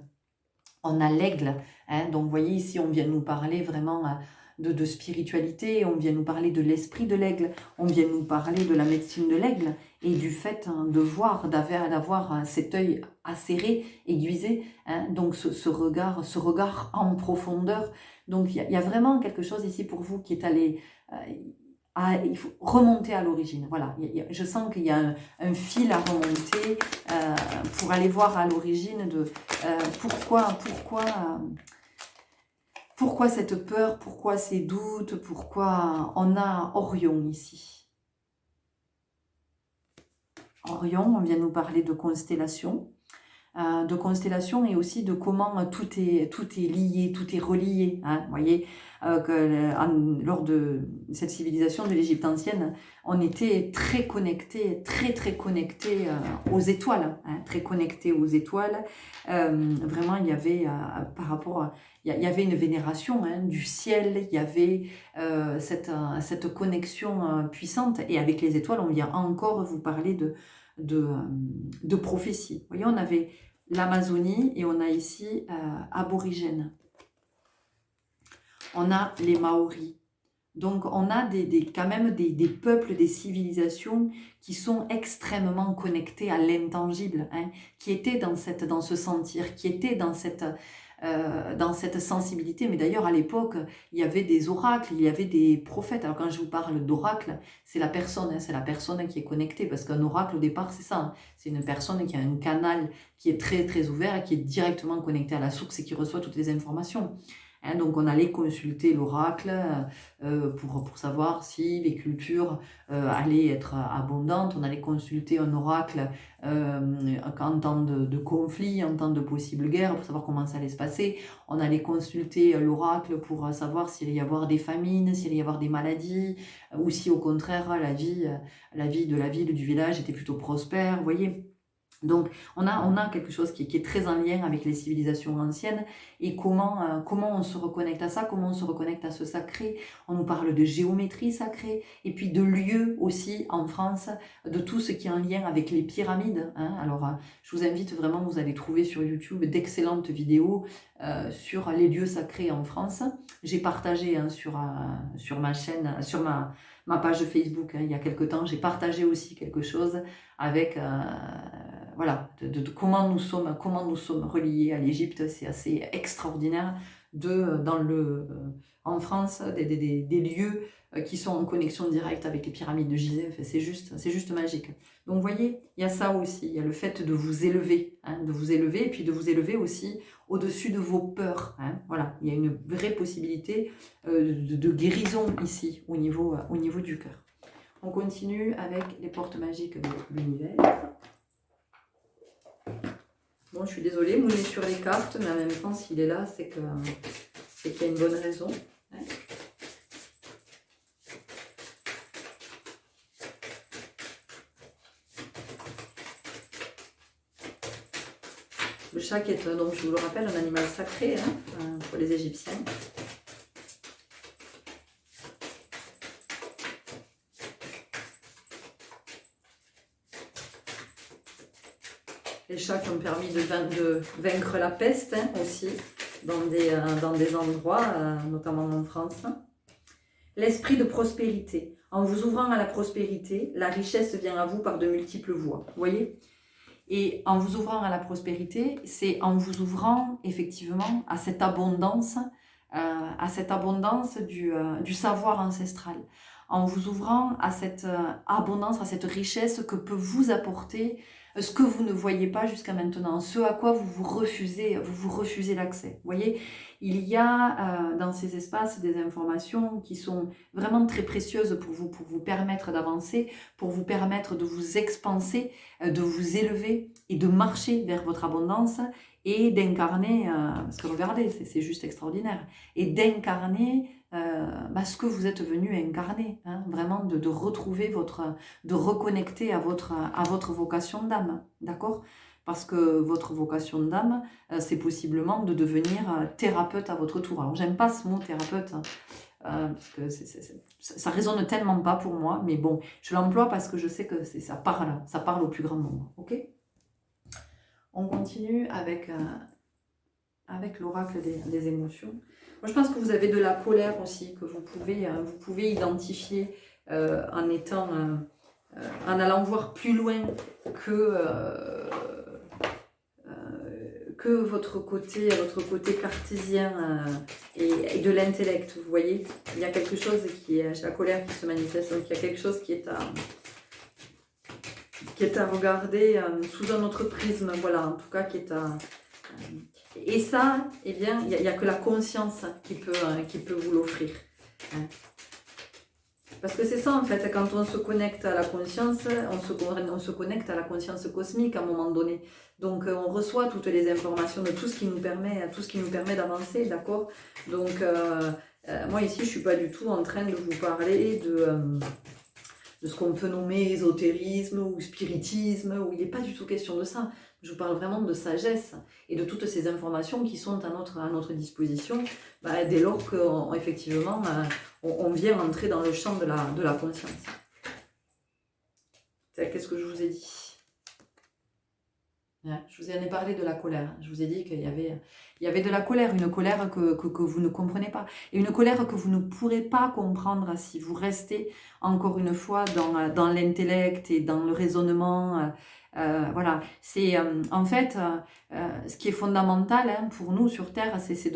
On a l'aigle, hein, donc vous voyez ici on vient nous parler vraiment de spiritualité, on vient nous parler de l'esprit de l'aigle, on vient nous parler de la médecine de l'aigle et du fait de voir, d'avoir cet œil acéré, aiguisé, hein, donc ce regard en profondeur. Donc il y a vraiment quelque chose ici pour vous qui est allé... il faut remonter à l'origine, voilà, je sens qu'il y a un fil à remonter pour aller voir à l'origine de pourquoi cette peur, pourquoi ces doutes, pourquoi on a Orion ici. Orion, on vient nous parler de constellation et aussi de comment tout est lié, tout est relié. Hein. Vous voyez, lors de cette civilisation de l'Égypte ancienne, on était très connectés, très connectés aux étoiles, hein, très connectés aux étoiles. Vraiment, il y avait, par rapport à, il y avait une vénération hein, du ciel, il y avait cette connexion puissante. Et avec les étoiles, on vient encore vous parler de prophétie. Vous voyez, on avait l'Amazonie et on a ici aborigènes. On a les Maoris. Donc on a quand même des peuples, des civilisations qui sont extrêmement connectés à l'intangible, hein, qui étaient dans ce sentir, qui étaient dans cette sensibilité. Mais d'ailleurs, à l'époque, il y avait des oracles, il y avait des prophètes. Alors quand je vous parle d'oracle, c'est la personne, hein, c'est la personne qui est connectée. Parce qu'un oracle, au départ, c'est ça. Hein, c'est une personne qui a un canal qui est très ouvert et qui est directement connecté à la source et qui reçoit toutes les informations. Hein, donc on allait consulter l'oracle pour savoir si les cultures allaient être abondantes. On allait consulter un oracle en temps de conflit, en temps de possible guerre, pour savoir comment ça allait se passer. On allait consulter l'oracle pour savoir s'il allait y avoir des famines, s'il allait y avoir des maladies, ou si au contraire la vie de la ville, du village était plutôt prospère, vous voyez. Donc, on a quelque chose qui est très en lien avec les civilisations anciennes et comment on se reconnecte à ça, comment on se reconnecte à ce sacré. On nous parle de géométrie sacrée et puis de lieux aussi en France, de tout ce qui est en lien avec les pyramides. Hein. Alors, je vous invite vraiment, vous allez trouver sur YouTube d'excellentes vidéos sur les lieux sacrés en France. J'ai partagé hein, sur ma chaîne, sur ma page Facebook, hein, il y a quelque temps, j'ai partagé aussi quelque chose avec voilà, de comment nous sommes reliés à l'Égypte. C'est assez extraordinaire en France des lieux qui sont en connexion directe avec les pyramides de Gizeh. Enfin, c'est juste magique. Donc vous voyez, il y a ça aussi, il y a le fait de vous élever, hein, et puis de vous élever aussi au-dessus de vos peurs. Hein. Voilà, il y a une vraie possibilité de guérison ici au niveau du cœur. On continue avec les portes magiques de l'univers. Bon, je suis désolée, Moon est sur les cartes, mais en même temps, s'il est là, c'est qu'il y a une bonne raison. Hein. Le chat qui est, donc, je vous le rappelle, un animal sacré hein, pour les Égyptiens. Les chats qui ont permis de vaincre la peste hein, aussi, dans des endroits, notamment en France. L'esprit de prospérité. En vous ouvrant à la prospérité, la richesse vient à vous par de multiples voies. Vous voyez ? Et en vous ouvrant à la prospérité, c'est en vous ouvrant effectivement à cette abondance du savoir ancestral. En vous ouvrant à cette abondance, à cette richesse que peut vous apporter ce que vous ne voyez pas jusqu'à maintenant, ce à quoi vous refusez l'accès. Vous voyez, il y a dans ces espaces des informations qui sont vraiment très précieuses pour vous permettre d'avancer, pour vous permettre de vous expanser, de vous élever et de marcher vers votre abondance et d'incarner, parce que regardez, c'est juste extraordinaire, et d'incarner ce que vous êtes venu incarner, hein, vraiment de retrouver de reconnecter à votre vocation d'âme, d'accord ? Parce que votre vocation d'âme, c'est possiblement de devenir thérapeute à votre tour. Alors j'aime pas ce mot thérapeute, parce que ça résonne tellement pas pour moi, mais bon, je l'emploie parce que je sais que ça parle au plus grand nombre, ok ? On continue avec l'oracle des émotions. Moi, je pense que vous avez de la colère aussi, que vous pouvez identifier en allant voir plus loin que votre côté cartésien et de l'intellect. Vous voyez, il y a quelque chose qui est la colère qui se manifeste, donc il y a quelque chose qui est à regarder sous un autre prisme, voilà, en tout cas qui est à... Et ça, eh bien, il n'y a que la conscience qui peut vous l'offrir. Hein. Parce que c'est ça en fait, quand on se connecte à la conscience, on se connecte à la conscience cosmique à un moment donné. Donc on reçoit toutes les informations de tout ce qui nous permet d'avancer, d'accord? Donc moi ici je suis pas du tout en train de vous parler de ce qu'on peut nommer ésotérisme ou spiritisme, où il n'est pas du tout question de ça. Je vous parle vraiment de sagesse et de toutes ces informations qui sont à notre disposition, dès lors qu'effectivement on vient entrer dans le champ de la conscience. Qu'est-ce que je vous ai dit? Je vous en ai parlé de la colère. Je vous ai dit qu'il y avait de la colère, une colère que vous ne comprenez pas. Et une colère que vous ne pourrez pas comprendre si vous restez, encore une fois, dans l'intellect et dans le raisonnement. Voilà. C'est en fait, ce qui est fondamental pour nous sur Terre, c'est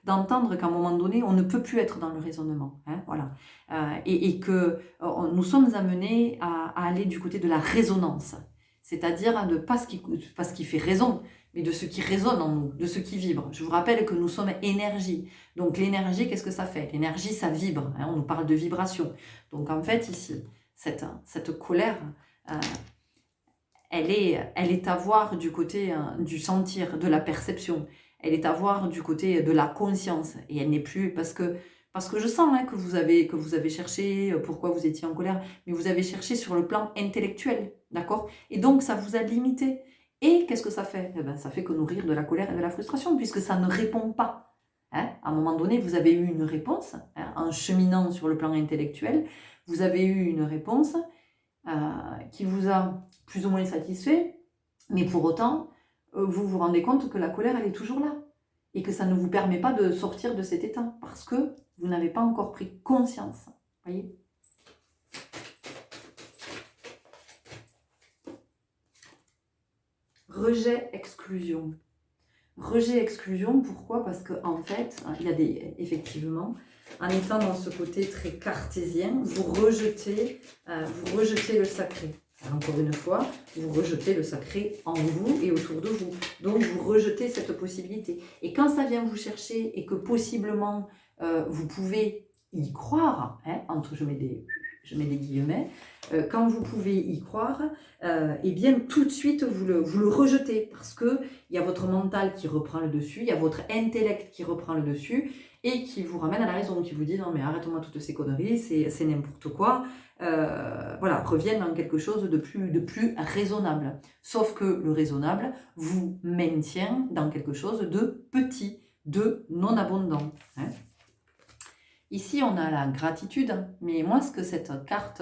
d'entendre qu'à un moment donné, on ne peut plus être dans le raisonnement. Voilà. Et que nous sommes amenés à aller du côté de la résonance. C'est-à-dire de pas ce qui fait raison, mais de ce qui résonne en nous, de ce qui vibre. Je vous rappelle que nous sommes énergie. Donc l'énergie, qu'est-ce que ça fait? L'énergie, ça vibre. On nous parle de vibration. Donc en fait, ici, cette colère, elle est à voir du côté du sentir, de la perception. Elle est à voir du côté de la conscience. Et elle n'est plus... Parce que je sens que vous avez cherché pourquoi vous étiez en colère, mais vous avez cherché sur le plan intellectuel, d'accord? Et donc, ça vous a limité. Et qu'est-ce que ça fait? Ça fait que nourrir de la colère et de la frustration, puisque ça ne répond pas. À un moment donné, vous avez eu une réponse, en cheminant sur le plan intellectuel, vous avez eu une réponse qui vous a plus ou moins satisfait, mais pour autant, vous vous rendez compte que la colère, elle est toujours là. Et que ça ne vous permet pas de sortir de cet état, parce que vous n'avez pas encore pris conscience. Voyez ? Rejet, exclusion. Rejet, exclusion, pourquoi? Parce qu'en fait, il y a effectivement, en étant dans ce côté très cartésien, vous rejetez le sacré. Encore une fois, vous rejetez le sacré en vous et autour de vous. Donc, vous rejetez cette possibilité. Et quand ça vient vous chercher et que possiblement, vous pouvez y croire, je mets des guillemets, quand vous pouvez y croire, eh bien, tout de suite, vous le rejetez parce qu'il y a votre mental qui reprend le dessus, il y a votre intellect qui reprend le dessus et qui vous ramène à la raison, qui vous dit « Non, mais arrête-moi toutes ces conneries, c'est n'importe quoi ». Voilà, reviennent dans quelque chose de plus raisonnable. Sauf que le raisonnable vous maintient dans quelque chose de petit, de non abondant. Ici, on a la gratitude, mais moi, ce que cette carte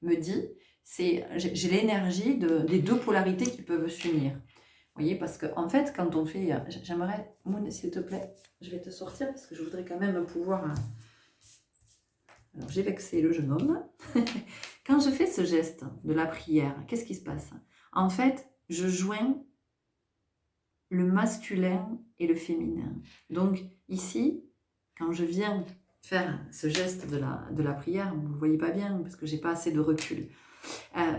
me dit, c'est j'ai l'énergie des deux polarités qui peuvent s'unir. Vous voyez, parce qu'en fait, quand on fait... J'aimerais, Moon, s'il te plaît, je vais te sortir parce que je voudrais quand même pouvoir... Alors, j'ai vexé le jeune homme. Quand je fais ce geste de la prière, qu'est-ce qui se passe? En fait, je joins le masculin et le féminin. Donc, ici, quand je viens faire ce geste de la prière, vous ne le voyez pas bien parce que j'ai pas assez de recul.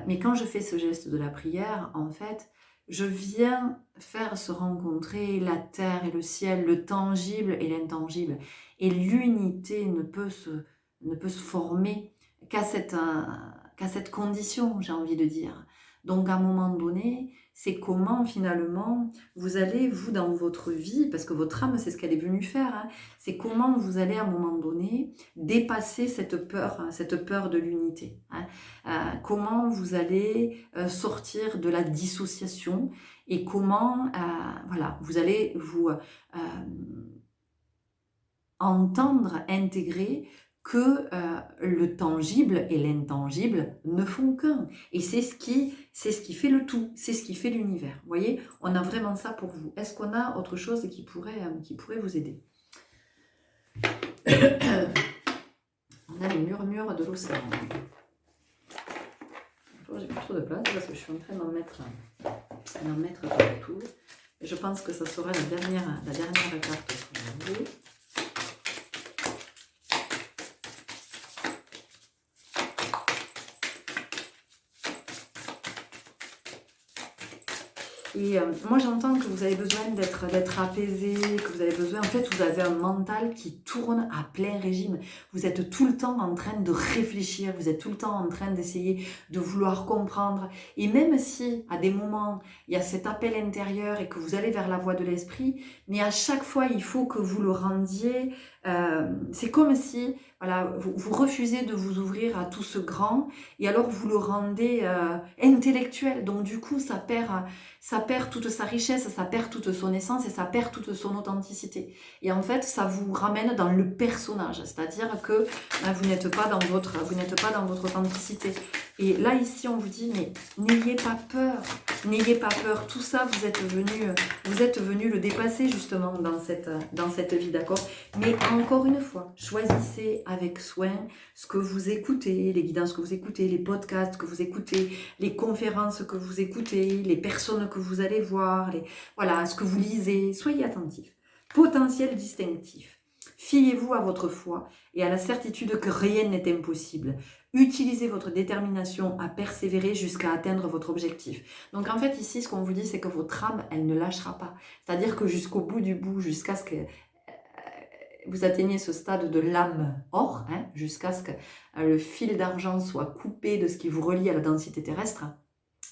Mais quand je fais ce geste de la prière, en fait, je viens faire se rencontrer la terre et le ciel, le tangible et l'intangible. Et l'unité ne peut se former qu'à cette condition, j'ai envie de dire. Donc, à un moment donné, c'est comment, finalement, vous allez, vous, dans votre vie, parce que votre âme, c'est ce qu'elle est venue faire, c'est comment vous allez, à un moment donné, dépasser cette peur de l'unité. Comment vous allez sortir de la dissociation et comment, voilà, vous allez vous entendre, intégrer que le tangible et l'intangible ne font qu'un. Et c'est ce qui fait le tout, c'est ce qui fait l'univers. Vous voyez, on a vraiment ça pour vous. Est-ce qu'on a autre chose qui pourrait vous aider? On a le murmure de l'océan. J'ai plus trop de place parce que je suis en train d'en mettre partout. Et je pense que ça sera la dernière carte pour vous. Et moi, j'entends que vous avez besoin d'être apaisé, que vous avez besoin... En fait, vous avez un mental qui tourne à plein régime. Vous êtes tout le temps en train de réfléchir, vous êtes tout le temps en train d'essayer de vouloir comprendre. Et même si, à des moments, il y a cet appel intérieur et que vous allez vers la voie de l'esprit, mais à chaque fois, il faut que vous le rendiez... c'est comme si voilà, vous refusez de vous ouvrir à tout ce grand et alors vous le rendez intellectuel. Donc du coup, ça perd toute sa richesse, ça perd toute son essence et ça perd toute son authenticité. Et en fait, ça vous ramène dans le personnage, c'est-à-dire que vous n'êtes pas dans votre authenticité. Et là, ici, on vous dit, mais n'ayez pas peur, tout ça, vous êtes venu le dépasser justement dans cette vie, d'accord? Mais encore une fois, choisissez avec soin ce que vous écoutez, les guidances que vous écoutez, les podcasts que vous écoutez, les conférences que vous écoutez, les personnes que vous allez voir, voilà, ce que vous lisez. Soyez attentifs. Potentiel distinctif. Fiez-vous à votre foi et à la certitude que rien n'est impossible. Utilisez votre détermination à persévérer jusqu'à atteindre votre objectif. Donc en fait ici, ce qu'on vous dit, c'est que votre âme, elle ne lâchera pas. C'est-à-dire que jusqu'au bout du bout, jusqu'à ce que vous atteigniez ce stade de l'âme or, jusqu'à ce que le fil d'argent soit coupé de ce qui vous relie à la densité terrestre,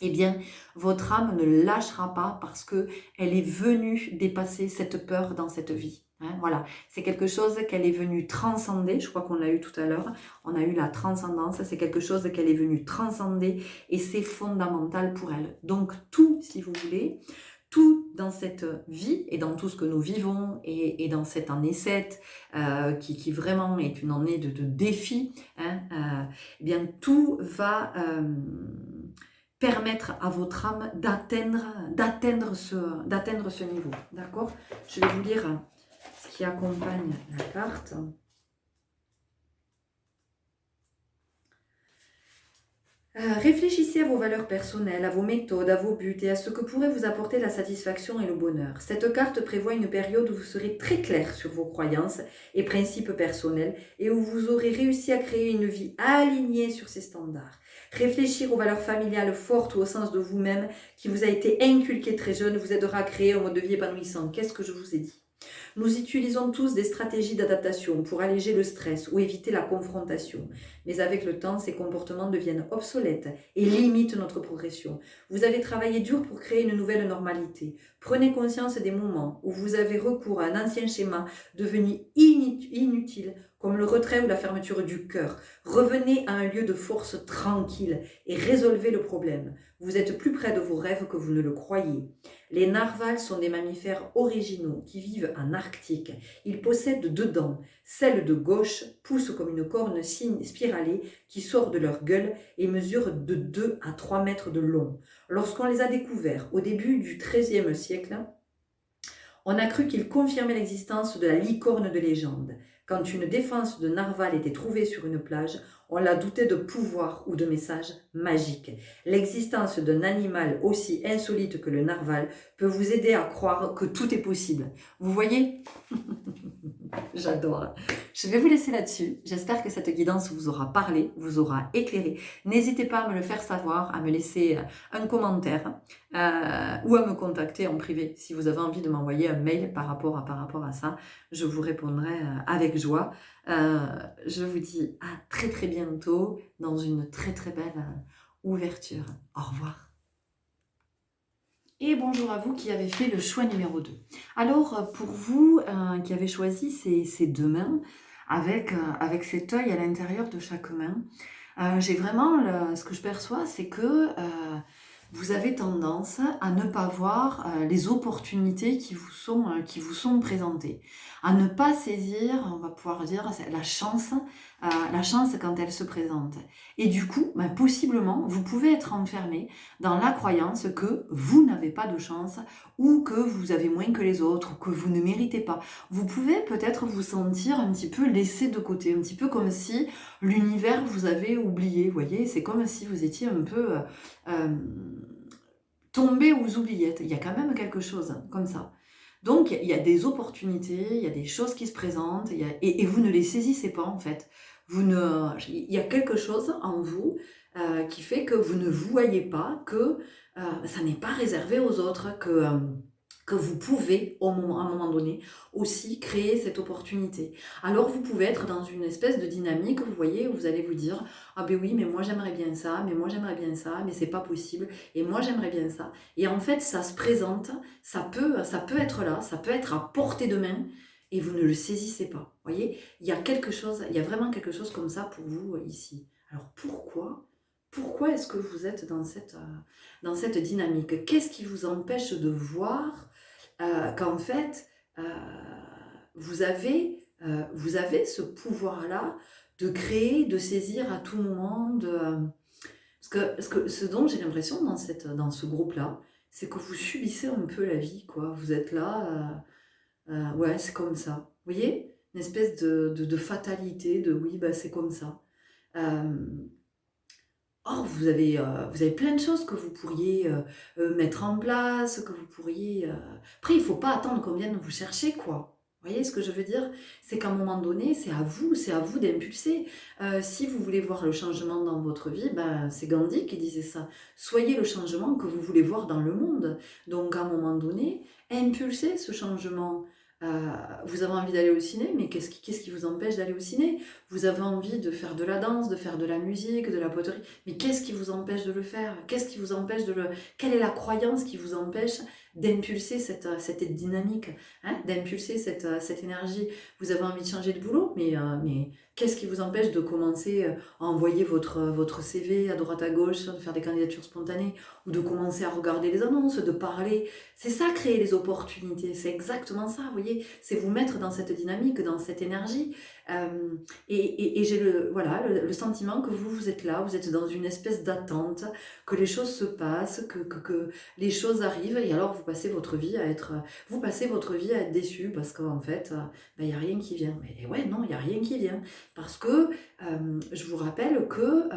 eh bien, votre âme ne lâchera pas parce qu'elle est venue dépasser cette peur dans cette vie. Voilà, c'est quelque chose qu'elle est venue transcender, je crois qu'on l'a eu tout à l'heure, on a eu la transcendance, c'est quelque chose qu'elle est venue transcender et c'est fondamental pour elle. Donc tout, si vous voulez, tout dans cette vie et dans tout ce que nous vivons et dans cette année 7 qui vraiment est une année de défi, eh bien tout va permettre à votre âme d'atteindre ce niveau, d'accord? Je vais vous lire ce qui accompagne la carte. Réfléchissez à vos valeurs personnelles, à vos méthodes, à vos buts et à ce que pourrait vous apporter la satisfaction et le bonheur. Cette carte prévoit une période où vous serez très clair sur vos croyances et principes personnels et où vous aurez réussi à créer une vie alignée sur ces standards. Réfléchir aux valeurs familiales fortes ou au sens de vous-même qui vous a été inculqué très jeune vous aidera à créer un mode de vie épanouissant. Qu'est-ce que je vous ai dit ? Nous utilisons tous des stratégies d'adaptation pour alléger le stress ou éviter la confrontation. Mais avec le temps, ces comportements deviennent obsolètes et limitent notre progression. Vous avez travaillé dur pour créer une nouvelle normalité. Prenez conscience des moments où vous avez recours à un ancien schéma devenu inutile, comme le retrait ou la fermeture du cœur. Revenez à un lieu de force tranquille et résolvez le problème. Vous êtes plus près de vos rêves que vous ne le croyez. Les narvals sont des mammifères originaux qui vivent en Arctique. Ils possèdent 2 dents. Celle de gauche pousse comme une corne spiralée qui sort de leur gueule et mesure de 2 à 3 mètres de long. Lorsqu'on les a découverts au début du XIIIe siècle, on a cru qu'ils confirmaient l'existence de la licorne de légende. Quand une défense de narval était trouvée sur une plage, on la doutait de pouvoir ou de messages magiques. L'existence d'un animal aussi insolite que le narval peut vous aider à croire que tout est possible. Vous voyez ? J'adore. Je vais vous laisser là-dessus. J'espère que cette guidance vous aura parlé, vous aura éclairé. N'hésitez pas à me le faire savoir, à me laisser un commentaire ou à me contacter en privé si vous avez envie de m'envoyer un mail par rapport à ça. Je vous répondrai avec joie. Je vous dis à très très bientôt dans une très très belle ouverture. Au revoir. Et bonjour à vous qui avez fait le choix numéro 2. Alors, pour vous qui avez choisi ces 2 mains, avec cet œil à l'intérieur de chaque main, j'ai vraiment, ce que je perçois, c'est que vous avez tendance à ne pas voir les opportunités qui vous sont présentées, à ne pas saisir, on va pouvoir dire, la chance quand elle se présente. Et du coup, possiblement, vous pouvez être enfermé dans la croyance que vous n'avez pas de chance ou que vous avez moins que les autres ou que vous ne méritez pas. Vous pouvez peut-être vous sentir un petit peu laissé de côté, un petit peu comme si l'univers vous avait oublié, vous voyez, c'est comme si vous étiez un peu tombé aux oubliettes. Il y a quand même quelque chose comme ça. Donc, il y a des opportunités, il y a des choses qui se présentent et vous ne les saisissez pas en fait. il y a quelque chose en vous qui fait que vous ne voyez pas que ça n'est pas réservé aux autres, que vous pouvez, à un moment donné, aussi créer cette opportunité. Alors vous pouvez être dans une espèce de dynamique, vous voyez, où vous allez vous dire, ah ben oui, mais moi j'aimerais bien ça, mais moi j'aimerais bien ça, mais c'est pas possible, et moi j'aimerais bien ça. Et en fait, ça se présente, ça peut être là, ça peut être à portée de main, et vous ne le saisissez pas. Vous voyez, il y a vraiment quelque chose comme ça pour vous ici. Alors pourquoi est-ce que vous êtes dans cette dynamique? Qu'est-ce qui vous empêche de voir qu'en fait, euh, vous avez ce pouvoir-là de créer, de saisir à tout moment, ce dont j'ai l'impression dans ce groupe-là, c'est que vous subissez un peu la vie, quoi. Vous êtes là, ouais, c'est comme ça. Vous voyez? Une espèce de fatalité, de oui, bah, c'est comme ça. Euh, Or, vous avez plein de choses que vous pourriez mettre en place, que vous pourriez... Après, il ne faut pas attendre qu'on vienne vous chercher, quoi. Vous voyez ce que je veux dire? C'est qu'à un moment donné, c'est à vous d'impulser. Si vous voulez voir le changement dans votre vie, ben, c'est Gandhi qui disait ça. Soyez le changement que vous voulez voir dans le monde. Donc, à un moment donné, impulsez ce changement. Vous avez envie d'aller au ciné, mais qu'est-ce qui vous empêche d'aller au ciné? Vous avez envie de faire de la danse, de faire de la musique, de la poterie, mais qu'est-ce qui vous empêche de le faire? Qu'est-ce qui vous empêche de le... Quelle est la croyance qui vous empêche d'impulser cette dynamique, hein, d'impulser cette énergie? Vous avez envie de changer de boulot, mais qu'est-ce qui vous empêche de commencer à envoyer votre CV à droite à gauche, de faire des candidatures spontanées, ou de commencer à regarder les annonces, de parler? C'est ça, créer les opportunités, c'est exactement ça, vous voyez? C'est vous mettre dans cette dynamique, dans cette énergie. Et j'ai le sentiment que vous êtes là, vous êtes dans une espèce d'attente, que les choses se passent, que les choses arrivent, et alors vous passez votre vie à être déçu parce qu'en fait, il n'y a rien qui vient. Mais ouais, non, il n'y a rien qui vient. Parce que je vous rappelle que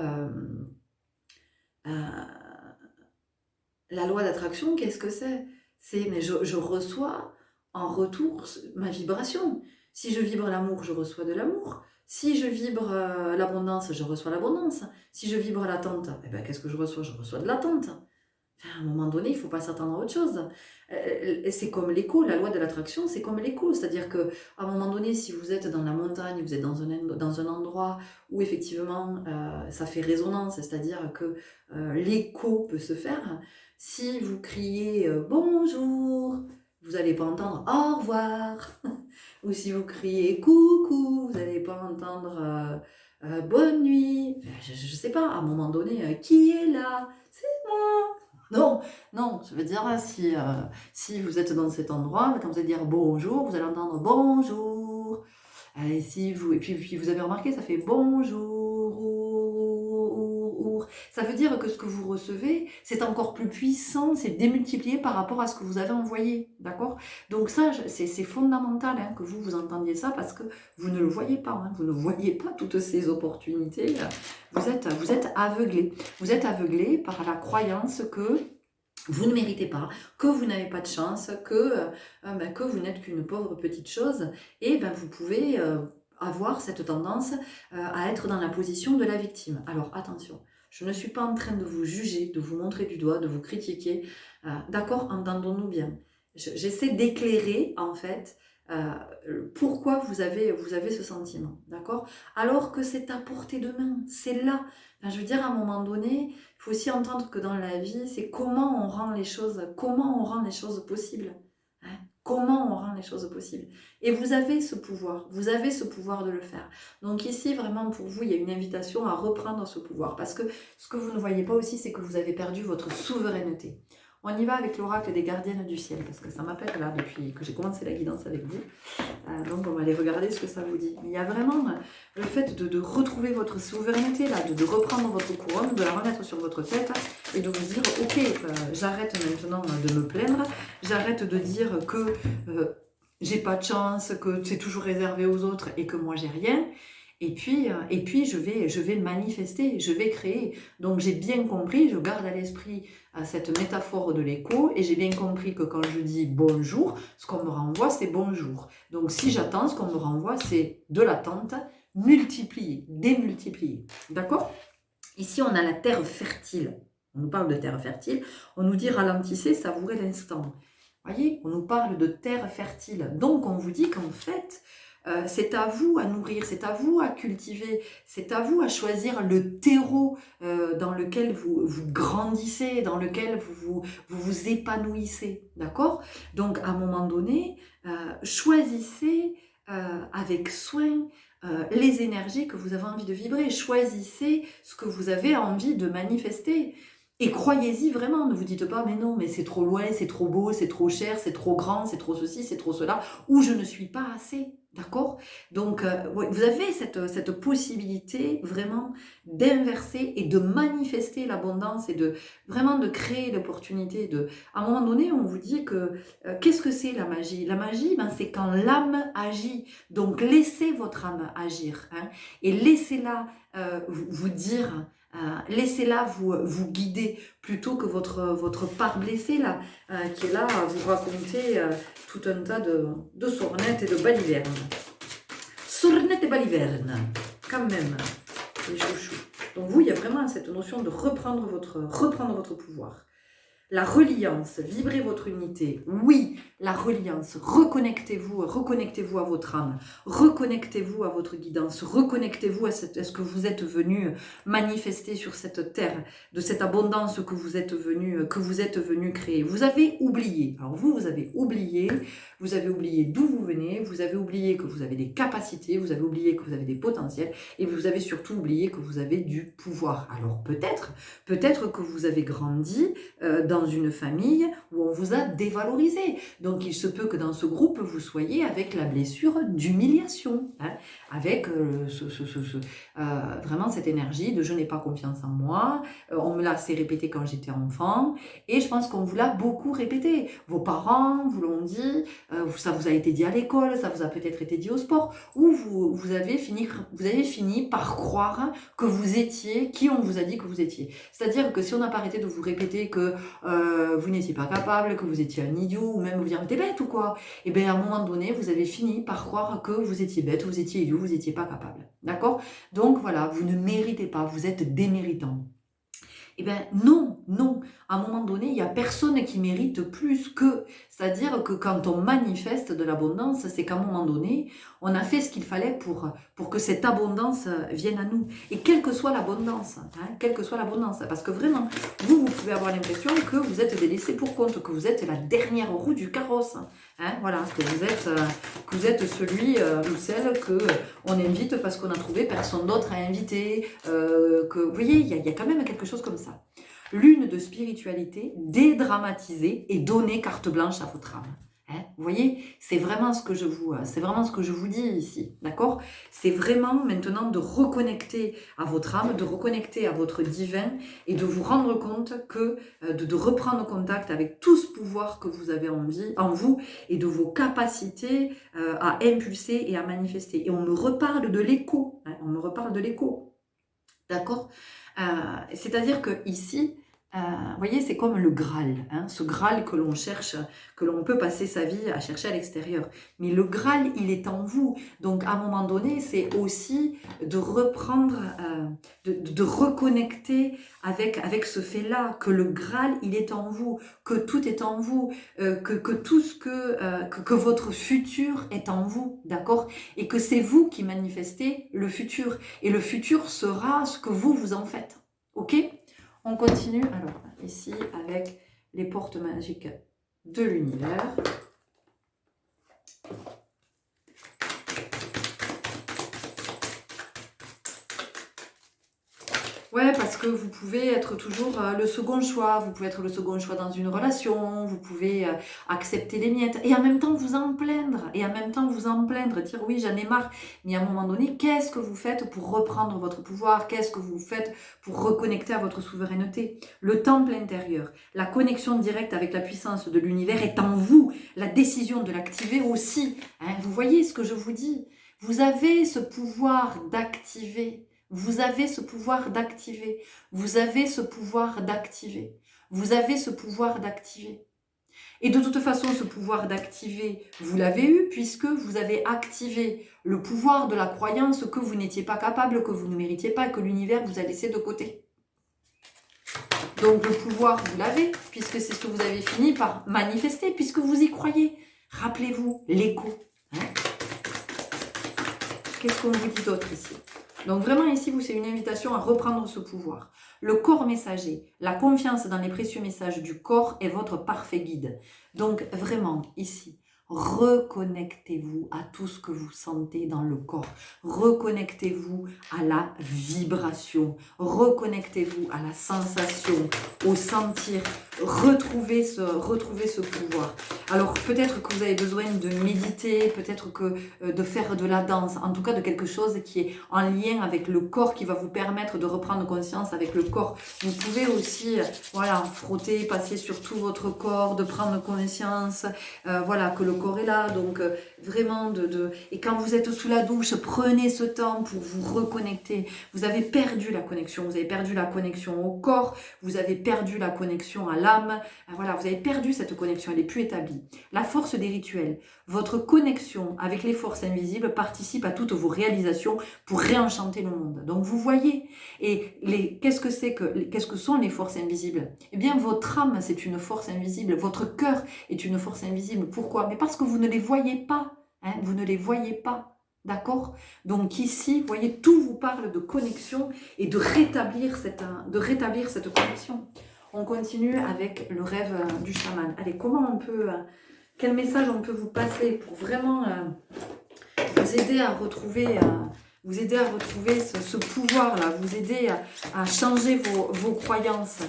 la loi d'attraction, qu'est-ce que c'est? Mais je reçois en retour ma vibration. Si je vibre l'amour, je reçois de l'amour. Si je vibre l'abondance, je reçois l'abondance. Si je vibre l'attente, eh ben, qu'est-ce que je reçois? Je reçois de l'attente. Enfin, à un moment donné, il ne faut pas s'attendre à autre chose. C'est comme l'écho, la loi de l'attraction, c'est comme l'écho. C'est-à-dire qu'à un moment donné, si vous êtes dans la montagne, vous êtes dans un endroit où effectivement ça fait résonance, c'est-à-dire que l'écho peut se faire, si vous criez bonjour, vous n'allez pas entendre au revoir. Ou si vous criez coucou, vous n'allez pas entendre bonne nuit. Enfin, je ne sais pas, à un moment donné, qui est là? C'est moi. Non, non, je veux dire, si vous êtes dans cet endroit, quand vous allez dire bonjour, vous allez entendre bonjour. Et puis vous avez remarqué, ça fait bonjour. Ça veut dire que ce que vous recevez, c'est encore plus puissant, c'est démultiplié par rapport à ce que vous avez envoyé, d'accord? Donc ça, c'est fondamental hein, que vous entendiez ça parce que vous ne le voyez pas, hein, vous ne voyez pas toutes ces opportunités. Vous êtes aveuglé. Vous êtes aveuglé par la croyance que vous ne méritez pas, que vous n'avez pas de chance, que vous n'êtes qu'une pauvre petite chose, et ben, vous pouvez avoir cette tendance à être dans la position de la victime. Alors attention, je ne suis pas en train de vous juger, de vous montrer du doigt, de vous critiquer. D'accord, entendons-nous bien. J'essaie d'éclairer en fait pourquoi vous avez ce sentiment, d'accord? Alors que c'est à portée de main, c'est là. Enfin, je veux dire, à un moment donné, il faut aussi entendre que dans la vie, c'est comment on rend les choses possibles. Hein, comment on rend les choses possibles. Et vous avez ce pouvoir de le faire. Donc ici, vraiment, pour vous, il y a une invitation à reprendre ce pouvoir. Parce que ce que vous ne voyez pas aussi, c'est que vous avez perdu votre souveraineté. On y va avec l'oracle des gardiennes du ciel, parce que ça m'appelle là depuis que j'ai commencé la guidance avec vous. Donc on va aller regarder ce que ça vous dit. Il y a vraiment le fait de retrouver votre souveraineté, là, de reprendre votre couronne, de la remettre sur votre tête et de vous dire ok, j'arrête maintenant de me plaindre, j'arrête de dire que j'ai pas de chance, que c'est toujours réservé aux autres et que moi j'ai rien. Et puis je vais manifester, je vais créer. Donc j'ai bien compris, je garde à l'esprit cette métaphore de l'écho, et j'ai bien compris que quand je dis bonjour, ce qu'on me renvoie, c'est bonjour. Donc si j'attends, ce qu'on me renvoie, c'est de l'attente, multiplier, démultiplier. D'accord? Ici, on a la terre fertile. On nous parle de terre fertile. On nous dit ralentissez, savourez l'instant. Voyez, on nous parle de terre fertile. Donc, on vous dit qu'en fait, c'est à vous à nourrir, c'est à vous à cultiver, c'est à vous à choisir le terreau dans lequel vous grandissez, dans lequel vous épanouissez. D'accord? Donc, à un moment donné, choisissez avec soin les énergies que vous avez envie de vibrer. Choisissez ce que vous avez envie de manifester. Et croyez-y vraiment, ne vous dites pas, mais non, mais c'est trop loin, c'est trop beau, c'est trop cher, c'est trop grand, c'est trop ceci, c'est trop cela, ou je ne suis pas assez, d'accord? Donc, ouais, vous avez cette possibilité vraiment d'inverser et de manifester l'abondance et de vraiment de créer l'opportunité de... À un moment donné, on vous dit que, qu'est-ce que c'est la magie? La magie, ben, c'est quand l'âme agit. Donc, laissez votre âme agir, hein, et laissez-la vous dire... laissez-la vous guider plutôt que votre part blessée là, qui est là à vous raconter tout un tas de sornettes et de balivernes. Sornettes et balivernes, quand même, les chouchous. Donc vous, il y a vraiment cette notion de reprendre votre pouvoir. La reliance, vibrez votre unité. Oui, la reliance, reconnectez-vous à votre âme, reconnectez-vous à votre guidance, reconnectez-vous à ce que vous êtes venu manifester sur cette terre, de cette abondance que vous êtes venu créer. Vous avez oublié, alors vous avez oublié d'où vous venez, vous avez oublié que vous avez des capacités, vous avez oublié que vous avez des potentiels, et vous avez surtout oublié que vous avez du pouvoir. Alors peut-être que vous avez grandi dans une famille où on vous a dévalorisé. Donc il se peut que dans ce groupe, vous soyez avec la blessure d'humiliation, hein, avec vraiment cette énergie de je n'ai pas confiance en moi, on me l'a assez répété quand j'étais enfant, et je pense qu'on vous l'a beaucoup répété. Vos parents vous l'ont dit, ça vous a été dit à l'école, ça vous a peut-être été dit au sport, ou vous avez fini par croire que vous étiez qui on vous a dit que vous étiez. C'est-à-dire que si on n'a pas arrêté de vous répéter que vous n'étiez pas capable, que vous étiez un idiot, ou même vous dire t'es bête ou quoi, et bien à un moment donné, vous avez fini par croire que vous étiez bête, vous étiez idiot, vous n'étiez pas capable. D'accord? Donc voilà, vous ne méritez pas, vous êtes déméritant. Eh bien non, non. À un moment donné, il n'y a personne qui mérite plus que. C'est-à-dire que quand on manifeste de l'abondance, c'est qu'à un moment donné, on a fait ce qu'il fallait pour que cette abondance vienne à nous. Et quelle que soit l'abondance, quelle que soit l'abondance, parce que vraiment, vous pouvez avoir l'impression que vous êtes des laissés pour compte, que vous êtes la dernière roue du carrosse. Voilà, que vous êtes celui ou celle qu'on invite parce qu'on a trouvé personne d'autre à inviter. Vous voyez, il y a quand même quelque chose comme ça. Lune de spiritualité, dédramatisée et donner carte blanche à votre âme. Vous voyez, c'est vraiment ce que je vous dis ici, d'accord? C'est vraiment maintenant de reconnecter à votre âme, de reconnecter à votre divin et de vous rendre compte que, de reprendre contact avec tout ce pouvoir que vous avez en vous et de vos capacités à impulser et à manifester. Et on me reparle de l'écho, d'accord? C'est-à-dire que ici, vous voyez, c'est comme le Graal, ce Graal que l'on cherche, que l'on peut passer sa vie à chercher à l'extérieur. Mais le Graal, il est en vous. Donc, à un moment donné, c'est aussi de reprendre, de reconnecter avec ce fait-là, que le Graal, il est en vous, que tout est en vous, que tout ce que votre futur est en vous, d'accord? Et que c'est vous qui manifestez le futur. Et le futur sera ce que vous en faites. Ok? On continue, alors, ici, avec les portes magiques de l'univers. Ouais, parce que vous pouvez être toujours le second choix, vous pouvez être le second choix dans une relation, vous pouvez accepter les miettes, et en même temps vous en plaindre, dire oui j'en ai marre, mais à un moment donné, qu'est-ce que vous faites pour reprendre votre pouvoir, qu'est-ce que vous faites pour reconnecter à votre souveraineté? Le temple intérieur, la connexion directe avec la puissance de l'univers est en vous, la décision de l'activer aussi, vous voyez ce que je vous dis, vous avez ce pouvoir d'activer. Vous avez ce pouvoir d'activer. Vous avez ce pouvoir d'activer. Vous avez ce pouvoir d'activer. Et de toute façon, ce pouvoir d'activer, vous l'avez eu puisque vous avez activé le pouvoir de la croyance que vous n'étiez pas capable, que vous ne méritiez pas, que l'univers vous a laissé de côté. Donc le pouvoir, vous l'avez, puisque c'est ce que vous avez fini par manifester, puisque vous y croyez. Rappelez-vous, l'écho. Hein? Qu'est-ce qu'on vous dit d'autre ici? Donc vraiment ici, c'est une invitation à reprendre ce pouvoir. Le corps messager, la confiance dans les précieux messages du corps est votre parfait guide. Donc vraiment ici, reconnectez-vous à tout ce que vous sentez dans le corps. Reconnectez-vous à la vibration. Reconnectez-vous à la sensation, au sentir. Retrouvez ce pouvoir. Alors peut-être que vous avez besoin de méditer, peut-être que de faire de la danse, en tout cas de quelque chose qui est en lien avec le corps, qui va vous permettre de reprendre conscience avec le corps. Vous pouvez aussi, voilà, frotter, passer sur tout votre corps, de prendre conscience, voilà, que le corps est là, donc vraiment et quand vous êtes sous la douche, prenez ce temps pour vous reconnecter. Vous avez perdu la connexion, vous avez perdu la connexion au corps, vous avez perdu la connexion à l'âme, voilà, vous avez perdu cette connexion, elle n'est plus établie. La force des rituels, votre connexion avec les forces invisibles participe à toutes vos réalisations pour réenchanter le monde. Donc vous voyez, et qu'est-ce que sont les forces invisibles? Eh bien votre âme, c'est une force invisible, votre cœur est une force invisible. Pourquoi? Mais parce que vous ne les voyez pas, hein, vous ne les voyez pas. D'accord? Donc ici, vous voyez, tout vous parle de connexion et de rétablir cette connexion. On continue avec le rêve du chaman. Allez, quel message on peut vous passer pour vraiment vous aider à retrouver ce pouvoir-là, vous aider à changer vos croyances,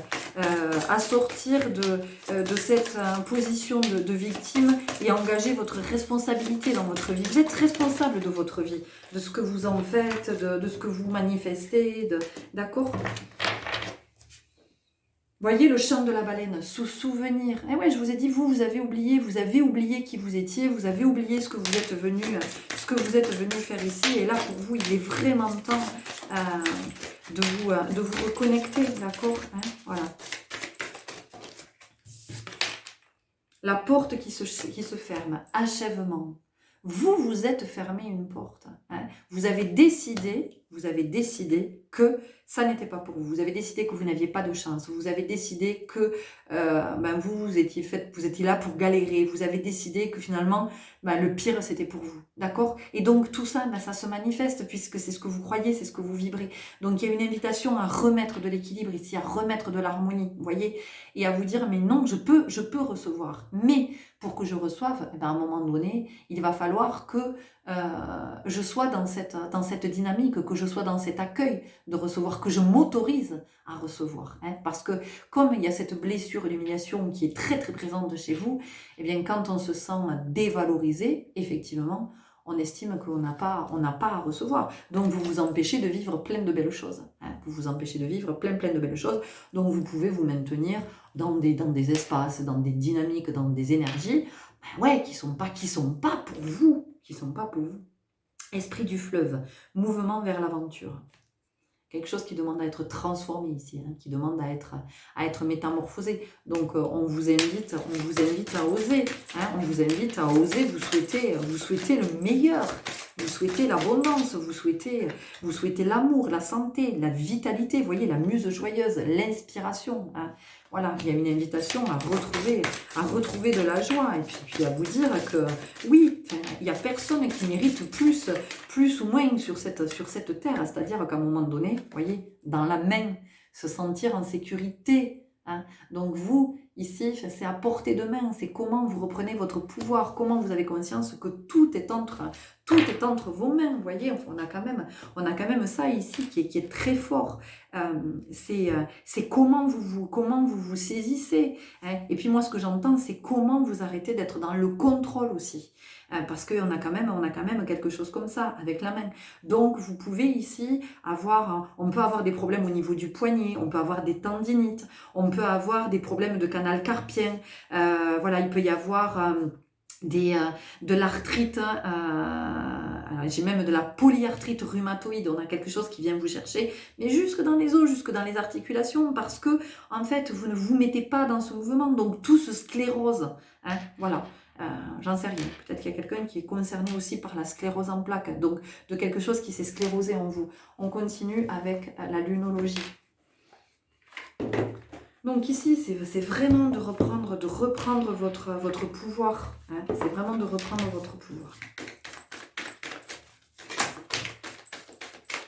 à sortir de cette position de victime et à engager votre responsabilité dans votre vie. Vous êtes responsable de votre vie, de ce que vous en faites, de ce que vous manifestez, d'accord ? Voyez le chant de la baleine, se souvenir. Eh ouais, je vous ai dit, vous avez oublié qui vous étiez, vous avez oublié ce que vous êtes venu faire ici. Et là, pour vous, il est vraiment temps de vous reconnecter, d'accord, hein, voilà. La porte qui se ferme, achèvement. Vous êtes fermé une porte. Hein. Vous avez décidé que ça n'était pas pour vous. Vous avez décidé que vous n'aviez pas de chance. Vous avez décidé que vous étiez là pour galérer. Vous avez décidé que finalement, le pire, c'était pour vous. D'accord? Et donc, tout ça, ça se manifeste puisque c'est ce que vous croyez, c'est ce que vous vibrez. Donc, il y a une invitation à remettre de l'équilibre ici, à remettre de l'harmonie, vous voyez? Et à vous dire, mais non, je peux recevoir. Mais pour que je reçoive, à un moment donné, il va falloir que je sois dans cette dynamique, que je sois dans cet accueil de recevoir, que je m'autorise à recevoir. Hein, parce que comme il y a cette blessure d'humiliation qui est très très présente chez vous, eh bien quand on se sent dévalorisé, effectivement, on estime qu'on n'a pas à recevoir. Donc vous vous empêchez de vivre plein de belles choses. Hein, vous vous empêchez de vivre plein de belles choses. Donc vous pouvez vous maintenir dans des espaces, dans des dynamiques, dans des énergies, qui sont pas pour vous. Esprit du fleuve, mouvement vers l'aventure. Quelque chose qui demande à être transformé ici, hein, qui demande à être métamorphosé. Donc on vous invite à oser, hein, on vous invite à oser, vous souhaitez le meilleur, vous souhaitez l'abondance, vous souhaitez l'amour, la santé, la vitalité, vous voyez, la muse joyeuse, l'inspiration. Hein. Voilà, il y a une invitation à retrouver de la joie et puis à vous dire que oui, il n'y a personne qui mérite plus ou moins sur cette terre, c'est-à-dire qu'à un moment donné, vous voyez, dans la main, se sentir en sécurité. Hein. Donc vous, ici, c'est à portée de main, c'est comment vous reprenez votre pouvoir, comment vous avez conscience que tout est entre vos mains, vous voyez, on a quand même ça ici qui est très fort. C'est comment vous vous saisissez. Hein. Et puis moi, ce que j'entends, c'est comment vous arrêtez d'être dans le contrôle aussi. Parce qu'on a quand même quelque chose comme ça avec la main. Donc vous pouvez ici on peut avoir des problèmes au niveau du poignet, on peut avoir des tendinites, on peut avoir des problèmes de canal carpien, voilà, il peut y avoir de l'arthrite, j'ai même de la polyarthrite rhumatoïde, on a quelque chose qui vient vous chercher, mais jusque dans les os, jusque dans les articulations, parce que en fait vous ne vous mettez pas dans ce mouvement, donc tout se sclérose. hein, voilà. J'en sais rien. Peut-être qu'il y a quelqu'un qui est concerné aussi par la sclérose en plaques, donc de quelque chose qui s'est sclérosé en vous. On continue avec la lunologie. Donc ici, c'est vraiment de reprendre votre pouvoir. Hein, c'est vraiment de reprendre votre pouvoir.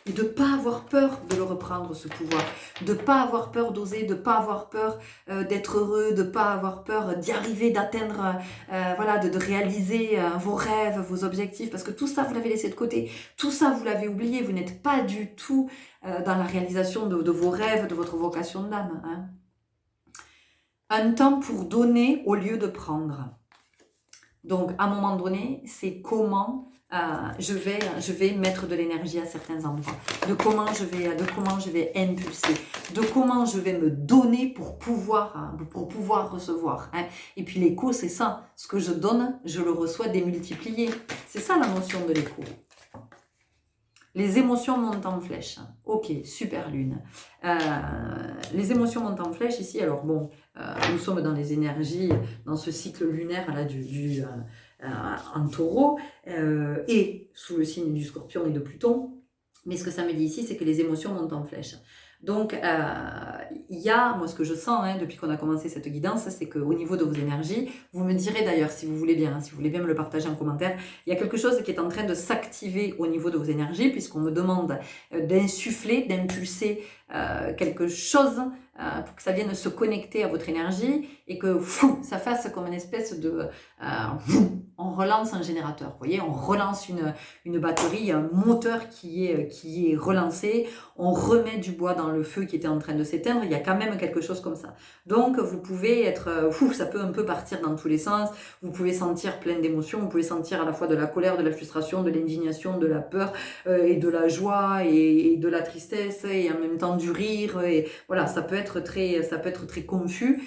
Et de ne pas avoir peur de le reprendre, ce pouvoir. De ne pas avoir peur d'oser, de ne pas avoir peur d'être heureux, de ne pas avoir peur d'y arriver, d'atteindre, voilà, de réaliser vos rêves, vos objectifs. Parce que tout ça, vous l'avez laissé de côté. Tout ça, vous l'avez oublié. Vous n'êtes pas du tout dans la réalisation de vos rêves, de votre vocation d'âme. Hein. Un temps pour donner au lieu de prendre. Donc, à un moment donné, c'est comment je vais mettre de l'énergie à certains endroits, de comment je vais impulser, de comment je vais me donner pour pouvoir recevoir. Hein. Et puis l'écho, c'est ça. Ce que je donne, je le reçois démultiplié. C'est ça la notion de l'écho. Les émotions montent en flèche. Ok, super lune. Les émotions montent en flèche ici. Alors bon, nous sommes dans les énergies, dans ce cycle lunaire là, en taureau, et sous le signe du scorpion et de Pluton. Mais ce que ça me dit ici, c'est que les émotions montent en flèche. Donc, il y a, moi ce que je sens hein, depuis qu'on a commencé cette guidance, c'est qu'au niveau de vos énergies, vous me direz d'ailleurs si vous voulez bien, hein, si vous voulez bien me le partager en commentaire, il y a quelque chose qui est en train de s'activer au niveau de vos énergies, puisqu'on me demande d'insuffler, d'impulser quelque chose pour que ça vienne se connecter à votre énergie et que ça fasse comme une espèce de... on relance un générateur, vous voyez, on relance une batterie, un moteur qui est relancé, on remet du bois dans le feu qui était en train de s'éteindre, il y a quand même quelque chose comme ça. Donc vous pouvez être, ça peut un peu partir dans tous les sens, vous pouvez sentir plein d'émotions, vous pouvez sentir à la fois de la colère, de la frustration, de l'indignation, de la peur et de la joie et de la tristesse et en même temps du rire, et voilà, ça peut être très confus,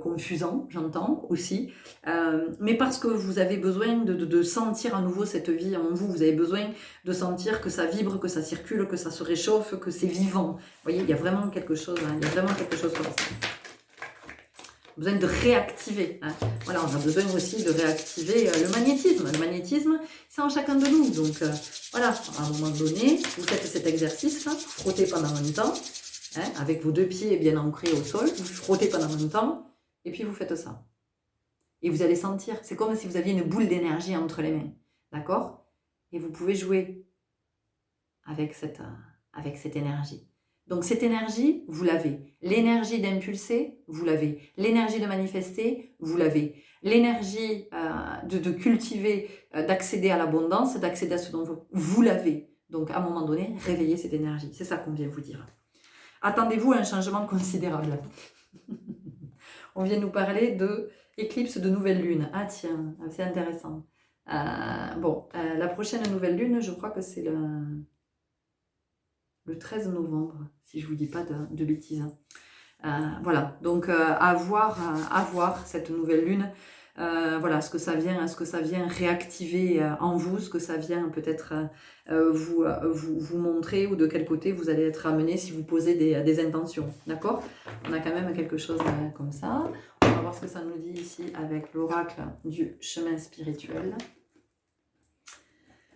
confusant, j'entends aussi, mais parce que vous avez besoin de sentir à nouveau cette vie en vous, vous avez besoin de sentir que ça vibre, que ça circule, que ça se réchauffe, que c'est vivant. Vous voyez, il y a vraiment quelque chose, hein, il y a vraiment quelque chose comme ça. Besoin de réactiver. Hein. Voilà, on a besoin aussi de réactiver le magnétisme. Le magnétisme, c'est en chacun de nous. Donc voilà, à un moment donné, vous faites cet exercice, là, vous frottez pendant un temps, hein, avec vos deux pieds bien ancrés au sol, vous frottez pendant un temps, et puis vous faites ça. Et vous allez sentir, c'est comme si vous aviez une boule d'énergie entre les mains. D'accord? Et vous pouvez jouer avec cette énergie. Donc cette énergie, vous l'avez. L'énergie d'impulser, vous l'avez. L'énergie de manifester, vous l'avez. L'énergie de cultiver, d'accéder à l'abondance, d'accéder à ce dont vous l'avez. Donc à un moment donné, réveillez cette énergie. C'est ça qu'on vient vous dire. Attendez-vous à un changement considérable. On vient nous parler de éclipse de nouvelle lune. Ah tiens, c'est intéressant. La prochaine nouvelle lune, je crois que c'est le 13 novembre, si je ne vous dis pas de bêtises. Voilà, donc à voir cette nouvelle lune. Voilà, ce que ça vient réactiver en vous, ce que ça vient peut-être vous montrer, ou de quel côté vous allez être amené si vous posez des intentions. D'accord? On a quand même quelque chose comme ça. On va voir ce que ça nous dit ici avec l'oracle du chemin spirituel.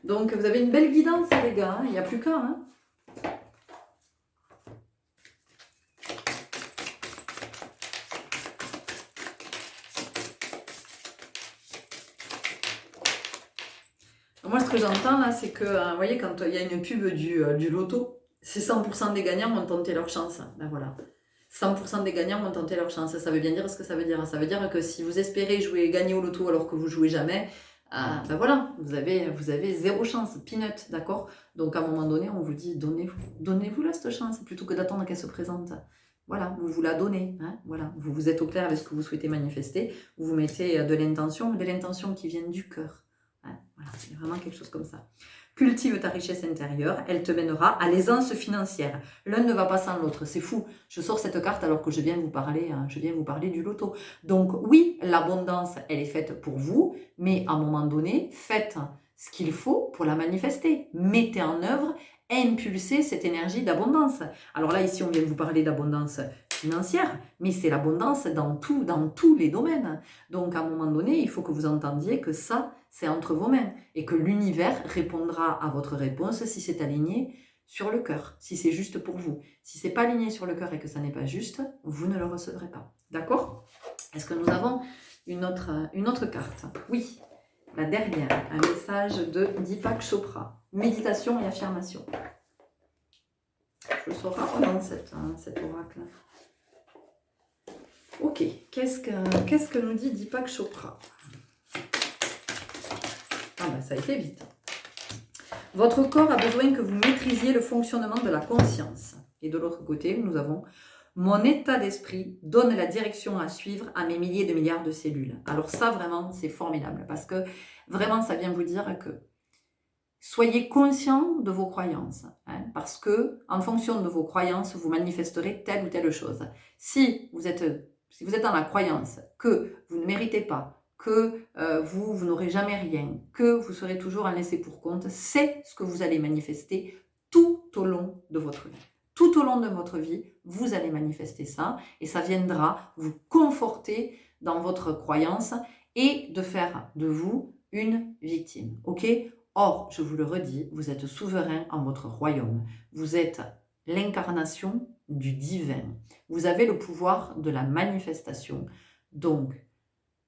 Donc vous avez une belle guidance les gars, hein, il n'y a plus qu'à. Hein. Moi, ce que j'entends là, c'est que, vous voyez, quand il y a une pub du loto, c'est 100% des gagnants ont tenté leur chance. Ben voilà. 100% des gagnants ont tenté leur chance. Ça veut bien dire ce que ça veut dire. Ça veut dire que si vous espérez gagner au loto alors que vous jouez jamais, ben voilà, vous avez zéro chance, peanut, d'accord? Donc à un moment donné, on vous dit, donnez-vous là cette chance, plutôt que d'attendre qu'elle se présente. Voilà, vous la donnez, hein, voilà. Vous êtes au clair avec ce que vous souhaitez manifester, vous mettez de l'intention qui vient du cœur. Ouais, voilà, c'est vraiment quelque chose comme ça. Cultive ta richesse intérieure, elle te mènera à l'aisance financière. L'un ne va pas sans l'autre, c'est fou. Je sors cette carte alors que je viens vous parler du loto. Donc oui, l'abondance, elle est faite pour vous, mais à un moment donné, faites ce qu'il faut pour la manifester. Mettez en œuvre, impulsez cette énergie d'abondance. Alors là, ici, on vient vous parler d'abondance financière, mais c'est l'abondance dans tous les domaines. Donc, à un moment donné, il faut que vous entendiez que ça, c'est entre vos mains et que l'univers répondra à votre réponse si c'est aligné sur le cœur, si c'est juste pour vous. Si c'est pas aligné sur le cœur et que ça n'est pas juste, vous ne le recevrez pas. D'accord? Est-ce que nous avons une autre carte? Oui, la dernière, un message de Deepak Chopra. Méditation et affirmation. Je le saurai dans cet oracle. Ok, qu'est-ce que nous dit Deepak Chopra? Ah ben ça a été vite. Votre corps a besoin que vous maîtrisiez le fonctionnement de la conscience. Et de l'autre côté, nous avons mon état d'esprit donne la direction à suivre à mes milliers de milliards de cellules. Alors ça, vraiment, c'est formidable parce que vraiment, ça vient vous dire que soyez conscient de vos croyances, hein, parce que en fonction de vos croyances, vous manifesterez telle ou telle chose. Si vous êtes dans la croyance que vous ne méritez pas, que vous n'aurez jamais rien, que vous serez toujours un laissé pour compte, c'est ce que vous allez manifester tout au long de votre vie. Tout au long de votre vie, vous allez manifester ça et ça viendra vous conforter dans votre croyance et de faire de vous une victime. Ok ? Or, je vous le redis, vous êtes souverain en votre royaume. Vous êtes l'incarnation du divin. Vous avez le pouvoir de la manifestation. Donc,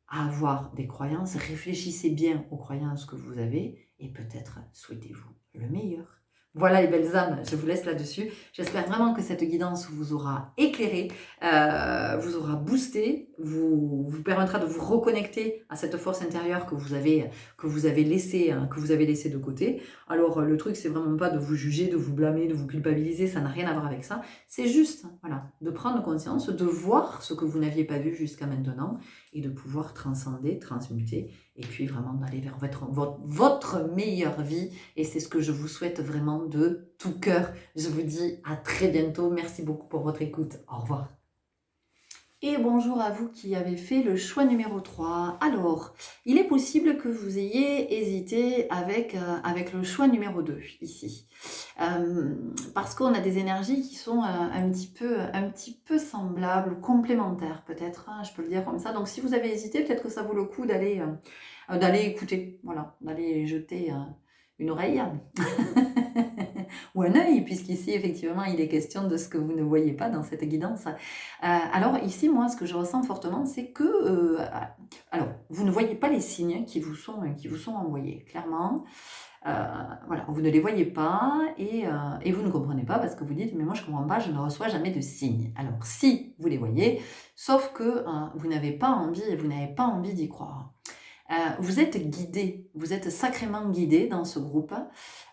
à avoir des croyances, réfléchissez bien aux croyances que vous avez et peut-être souhaitez-vous le meilleur. Voilà les belles âmes, je vous laisse là-dessus. J'espère vraiment que cette guidance vous aura éclairé, vous aura boosté, vous permettra de vous reconnecter à cette force intérieure que vous avez laissée de côté. Alors le truc, c'est vraiment pas de vous juger, de vous blâmer, de vous culpabiliser, ça n'a rien à voir avec ça. C'est juste, voilà, de prendre conscience, de voir ce que vous n'aviez pas vu jusqu'à maintenant et de pouvoir transcender, transmuter et puis vraiment d'aller vers votre meilleure vie. Et c'est ce que je vous souhaite vraiment de tout cœur. Je vous dis à très bientôt. Merci beaucoup pour votre écoute. Au revoir. Et bonjour à vous qui avez fait le choix numéro 3. Alors, il est possible que vous ayez hésité avec le choix numéro 2 ici. Parce qu'on a des énergies qui sont un petit peu semblables, complémentaires peut-être, hein, je peux le dire comme ça. Donc si vous avez hésité, peut-être que ça vaut le coup d'aller écouter, voilà, d'aller jeter une oreille ou un œil, puisqu'ici effectivement il est question de ce que vous ne voyez pas dans cette guidance. Alors ici, moi, ce que je ressens fortement, c'est que alors vous ne voyez pas les signes qui vous sont envoyés, clairement. Voilà, vous ne les voyez pas et vous ne comprenez pas parce que vous dites mais moi je ne comprends pas, je ne reçois jamais de signes. Alors si vous les voyez, sauf que vous n'avez pas envie d'y croire. Vous êtes guidé, vous êtes sacrément guidé dans ce groupe.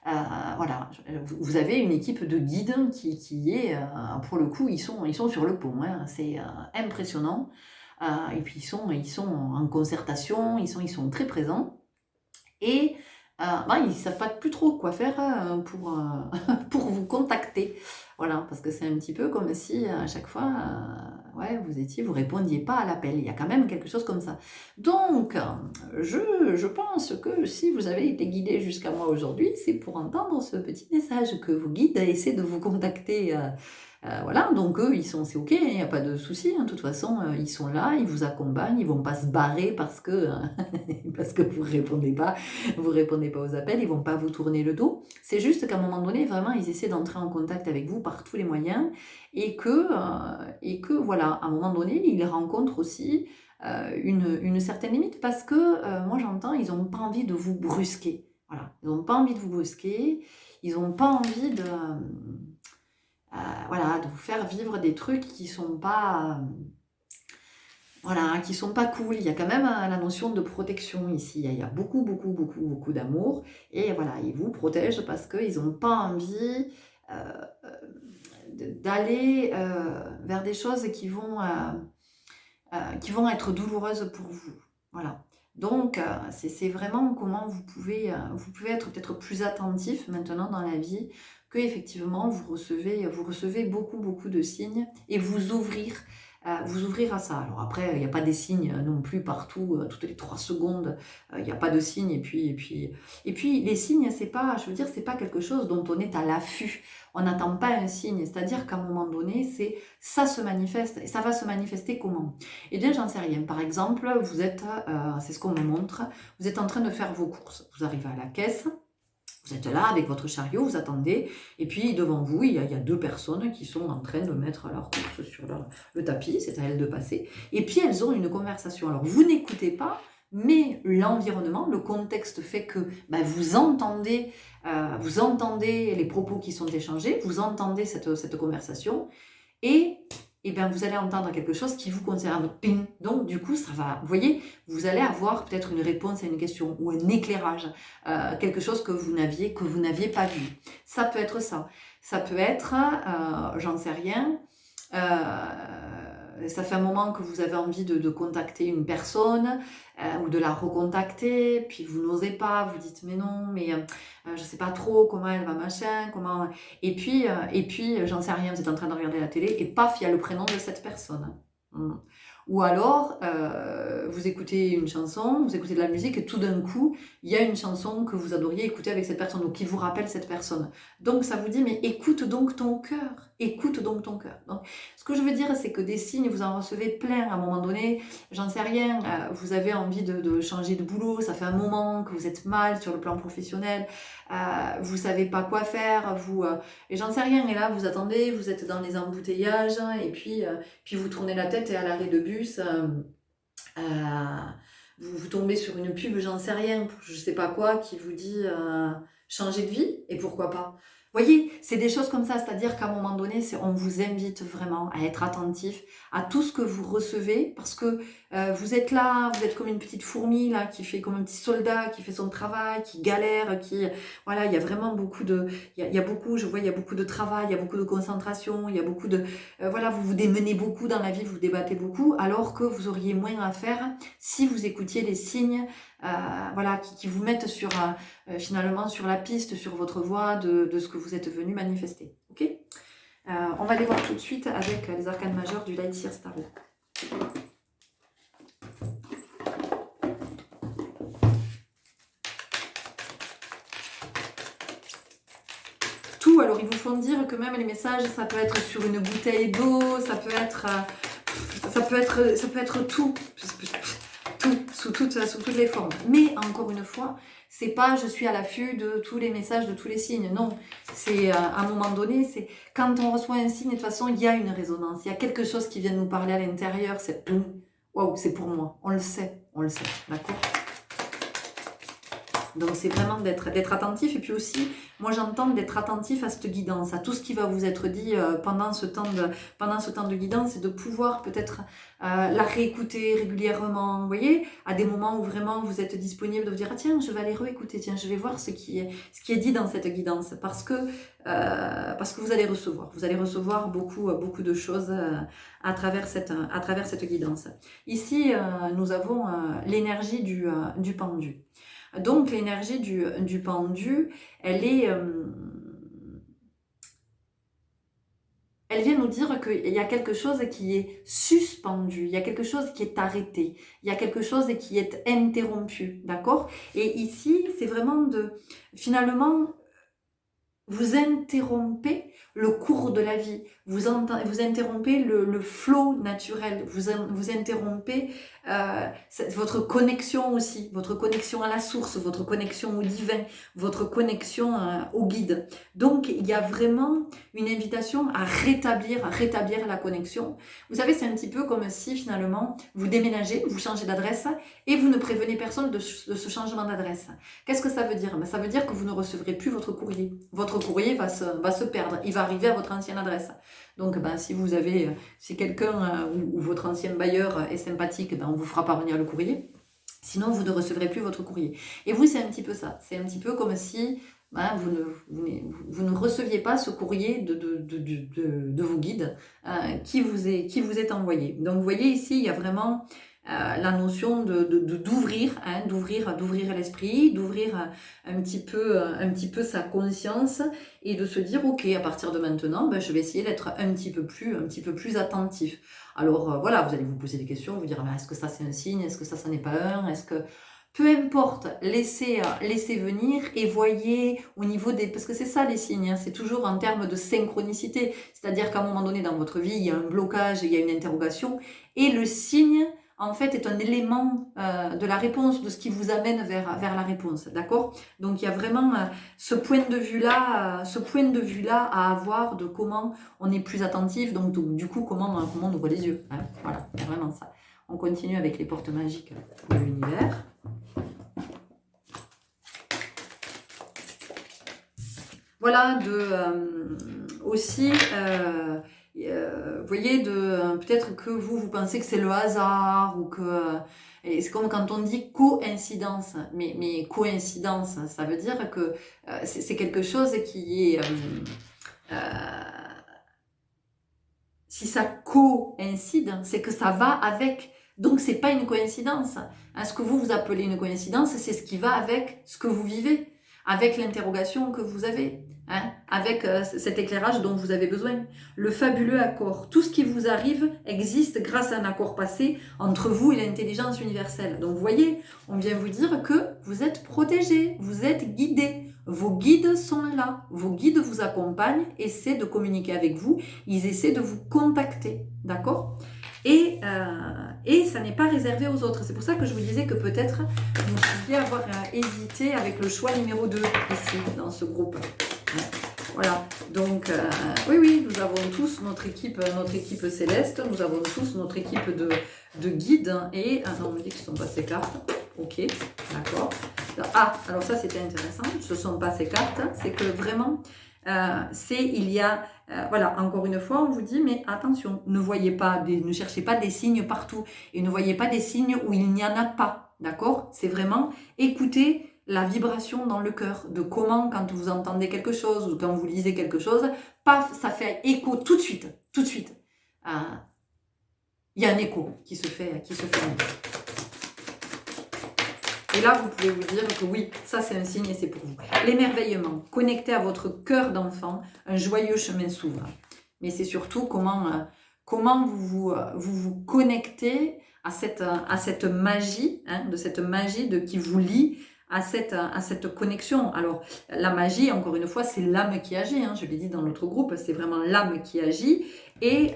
Voilà, vous avez une équipe de guides qui est, pour le coup, ils sont sur le pont, hein, c'est impressionnant. Et puis ils sont en concertation, ils sont très présents. Et ils ne savent pas plus trop quoi faire pour vous contacter. Voilà, parce que c'est un petit peu comme si à chaque fois, vous répondiez pas à l'appel. Il y a quand même quelque chose comme ça. Donc, je pense que si vous avez été guidé jusqu'à moi aujourd'hui, c'est pour entendre ce petit message que vos guides essaient de vous contacter. Voilà, donc eux, c'est ok, il n'y a pas de souci. Hein, de toute façon, ils sont là, ils vous accompagnent, ils vont pas se barrer parce que vous répondez pas aux appels, ils vont pas vous tourner le dos. C'est juste qu'à un moment donné, vraiment, ils essaient d'entrer en contact avec vous par tous les moyens et que voilà, à un moment donné, ils rencontrent aussi une certaine limite parce que moi j'entends, ils n'ont pas envie de vous brusquer. Voilà, ils n'ont pas envie de vous brusquer, ils n'ont pas envie de de vous faire vivre des trucs qui sont pas cool. Il y a quand même la notion de protection ici. Il y a beaucoup d'amour. Et voilà, ils vous protègent parce qu'ils n'ont pas envie d'aller vers des choses qui vont être douloureuses pour vous. Voilà. Donc, c'est vraiment comment vous pouvez être peut-être plus attentif maintenant dans la vie, que effectivement vous recevez beaucoup de signes et vous ouvrir vous ouvrir à ça. Alors après, il n'y a pas des signes non plus partout, toutes les 3 secondes, il n'y a pas de signes. Et puis les signes, c'est pas, je veux dire, c'est pas quelque chose dont on est à l'affût. On n'attend pas un signe, c'est-à-dire qu'à un moment donné, ça se manifeste. Et ça va se manifester comment? Eh bien, j'en sais rien. Par exemple, vous êtes, c'est ce qu'on me montre, vous êtes en train de faire vos courses. Vous arrivez à la caisse, vous êtes là avec votre chariot, vous attendez, et puis devant vous, il y a 2 personnes qui sont en train de mettre leurs courses sur le tapis, c'est à elles de passer, et puis elles ont une conversation. Alors vous n'écoutez pas, mais l'environnement, le contexte fait que vous entendez les propos qui sont échangés, vous entendez cette conversation, et vous allez entendre quelque chose qui vous concerne. Ping. Donc, du coup, ça va, vous voyez, vous allez avoir peut-être une réponse à une question ou un éclairage, quelque chose que vous n'aviez pas vu. Ça peut être ça. Ça peut être, j'en sais rien, ça fait un moment que vous avez envie de contacter une personne ou de la recontacter, puis vous n'osez pas, vous dites mais non, mais je sais pas trop comment elle va, machin, comment... Et puis j'en sais rien, vous êtes en train de regarder la télé et paf, il y a le prénom de cette personne. Ou alors, vous écoutez une chanson, vous écoutez de la musique et tout d'un coup, il y a une chanson que vous adoriez écouter avec cette personne ou qui vous rappelle cette personne. Donc ça vous dit, mais écoute donc ton cœur, écoute donc ton cœur. Donc, ce que je veux dire, c'est que des signes, vous en recevez plein à un moment donné, j'en sais rien, vous avez envie de changer de boulot, ça fait un moment que vous êtes mal sur le plan professionnel, vous savez pas quoi faire, et j'en sais rien, et là vous attendez, vous êtes dans les embouteillages, et puis vous tournez la tête et à l'arrêt de bus, vous tombez sur une pub, j'en sais rien, je sais pas quoi, qui vous dit changer de vie, et pourquoi pas. Vous voyez, c'est des choses comme ça, c'est-à-dire qu'à un moment donné, on vous invite vraiment à être attentif à tout ce que vous recevez, parce que vous êtes là, vous êtes comme une petite fourmi là, qui fait comme un petit soldat, qui fait son travail, qui galère, voilà, il y a vraiment beaucoup de, il y a beaucoup, je vois, il y a beaucoup de travail, il y a beaucoup de concentration, il y a beaucoup de, voilà, vous vous démenez beaucoup dans la vie, vous débattez beaucoup, alors que vous auriez moins à faire si vous écoutiez les signes, voilà, qui vous mettent finalement sur la piste, sur votre voie de ce que vous êtes venu manifester. Ok, on va aller voir tout de suite avec les arcanes majeurs du Light Year Tarot. Tout, alors ils vous font dire que même les messages, ça peut être sur une bouteille d'eau, ça peut être tout, sous toutes les formes. Mais encore une fois, c'est pas je suis à l'affût de tous les messages, de tous les signes. Non, c'est à un moment donné, c'est quand on reçoit un signe, de toute façon, il y a une résonance, il y a quelque chose qui vient nous parler à l'intérieur. C'est waouh, c'est pour moi. On le sait, d'accord. Donc c'est vraiment d'être attentif, et puis aussi, moi j'entends d'être attentif à cette guidance, à tout ce qui va vous être dit pendant ce temps de guidance, et de pouvoir peut-être la réécouter régulièrement, vous voyez, à des moments où vraiment vous êtes disponible, de vous dire ah tiens, je vais aller réécouter, tiens, je vais voir ce qui est dit dans cette guidance, parce que vous allez recevoir beaucoup de choses à travers cette guidance. Ici, nous avons l'énergie du pendu. Donc l'énergie du pendu, elle vient nous dire qu'il y a quelque chose qui est suspendu, il y a quelque chose qui est arrêté, il y a quelque chose qui est interrompu, d'accord? Et ici, c'est vraiment finalement, vous interrompez le cours de la vie, vous interrompez le flot naturel, vous interrompez votre connexion aussi, votre connexion à la source, votre connexion au divin, votre connexion au guide. Donc il y a vraiment une invitation à rétablir la connexion. Vous savez, c'est un petit peu comme si finalement vous déménagez, vous changez d'adresse et vous ne prévenez personne de ce changement d'adresse. Qu'est-ce que ça veut dire? Ça veut dire que vous ne recevrez plus votre courrier. Votre courrier va se perdre, il va arriver à votre ancienne adresse. Donc si quelqu'un ou votre ancien bailleur est sympathique, on vous fera parvenir le courrier. Sinon, vous ne recevrez plus votre courrier. Et vous, c'est un petit peu ça. C'est un petit peu comme si vous ne receviez pas ce courrier de vos guides qui vous est envoyé. Donc, vous voyez ici, il y a vraiment la notion d'ouvrir, hein, d'ouvrir l'esprit, d'ouvrir un petit peu sa conscience et de se dire ok, à partir de maintenant, ben, je vais essayer d'être un petit peu plus attentif. Alors voilà, vous allez vous poser des questions, vous dire est-ce que ça c'est un signe, est-ce que ça n'est pas un, est-ce que peu importe, laissez venir et voyez au niveau des... Parce que c'est ça les signes, hein, c'est toujours en termes de synchronicité. C'est-à-dire qu'à un moment donné dans votre vie, il y a un blocage, il y a une interrogation. Et le signe, en fait, est un élément de la réponse, de ce qui vous amène vers la réponse. D'accord? Donc il y a vraiment ce point de vue-là à avoir de comment on est plus attentif. Donc du coup, comment on ouvre les yeux. Hein, voilà, c'est vraiment ça. On continue avec les portes magiques de l'univers. Voilà, aussi, vous voyez, peut-être que vous pensez que c'est le hasard ou que... et c'est comme quand on dit coïncidence, mais coïncidence, ça veut dire que c'est quelque chose qui est... si ça coïncide, c'est que ça va avec. Donc, c'est pas une coïncidence. Hein, ce que vous appelez une coïncidence, c'est ce qui va avec ce que vous vivez, avec l'interrogation que vous avez, hein, avec cet éclairage dont vous avez besoin. Le fabuleux accord. Tout ce qui vous arrive existe grâce à un accord passé entre vous et l'intelligence universelle. Donc, vous voyez, on vient vous dire que vous êtes protégé, vous êtes guidé. Vos guides sont là, vos guides vous accompagnent, essaient de communiquer avec vous, ils essaient de vous contacter, d'accord ? Et ça n'est pas réservé aux autres. C'est pour ça que je vous disais que peut-être vous pouviez avoir hésité avec le choix numéro 2 ici, dans ce groupe. Voilà, donc oui, nous avons tous notre équipe céleste, nous avons tous notre équipe de guides, et non, on me dit que ce ne sont pas ces cartes, ok, d'accord. Ah, alors ça c'était intéressant, ce ne sont pas ces cartes, c'est que vraiment, voilà, encore une fois, on vous dit, mais attention, ne cherchez pas des signes partout, et ne voyez pas des signes où il n'y en a pas, d'accord. C'est vraiment écouter la vibration dans le cœur, de comment, quand vous entendez quelque chose, ou quand vous lisez quelque chose, paf, ça fait écho tout de suite, il y a un écho qui se fait. Et là, vous pouvez vous dire que oui, ça c'est un signe et c'est pour vous. L'émerveillement, connecté à votre cœur d'enfant, un joyeux chemin s'ouvre. Mais c'est surtout comment vous connectez à cette magie, hein, de cette magie qui vous lie à cette connexion. Alors, la magie, encore une fois, c'est l'âme qui agit. Hein, je l'ai dit dans notre groupe, c'est vraiment l'âme qui agit. Et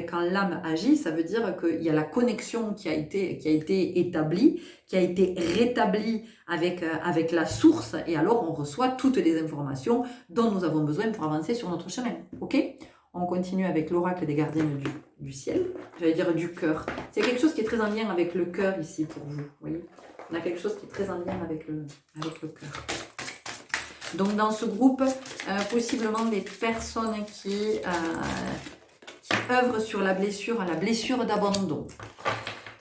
quand l'âme agit, ça veut dire qu'il y a la connexion qui a été établie, qui a été rétablie avec la source. Et alors, on reçoit toutes les informations dont nous avons besoin pour avancer sur notre chemin. Ok ? On continue avec l'oracle des gardiennes du ciel, j'allais dire du cœur. C'est quelque chose qui est très en lien avec le cœur ici pour vous, voyez. On a quelque chose qui est très en lien avec le cœur. Donc dans ce groupe, possiblement des personnes qui œuvrent sur la blessure d'abandon.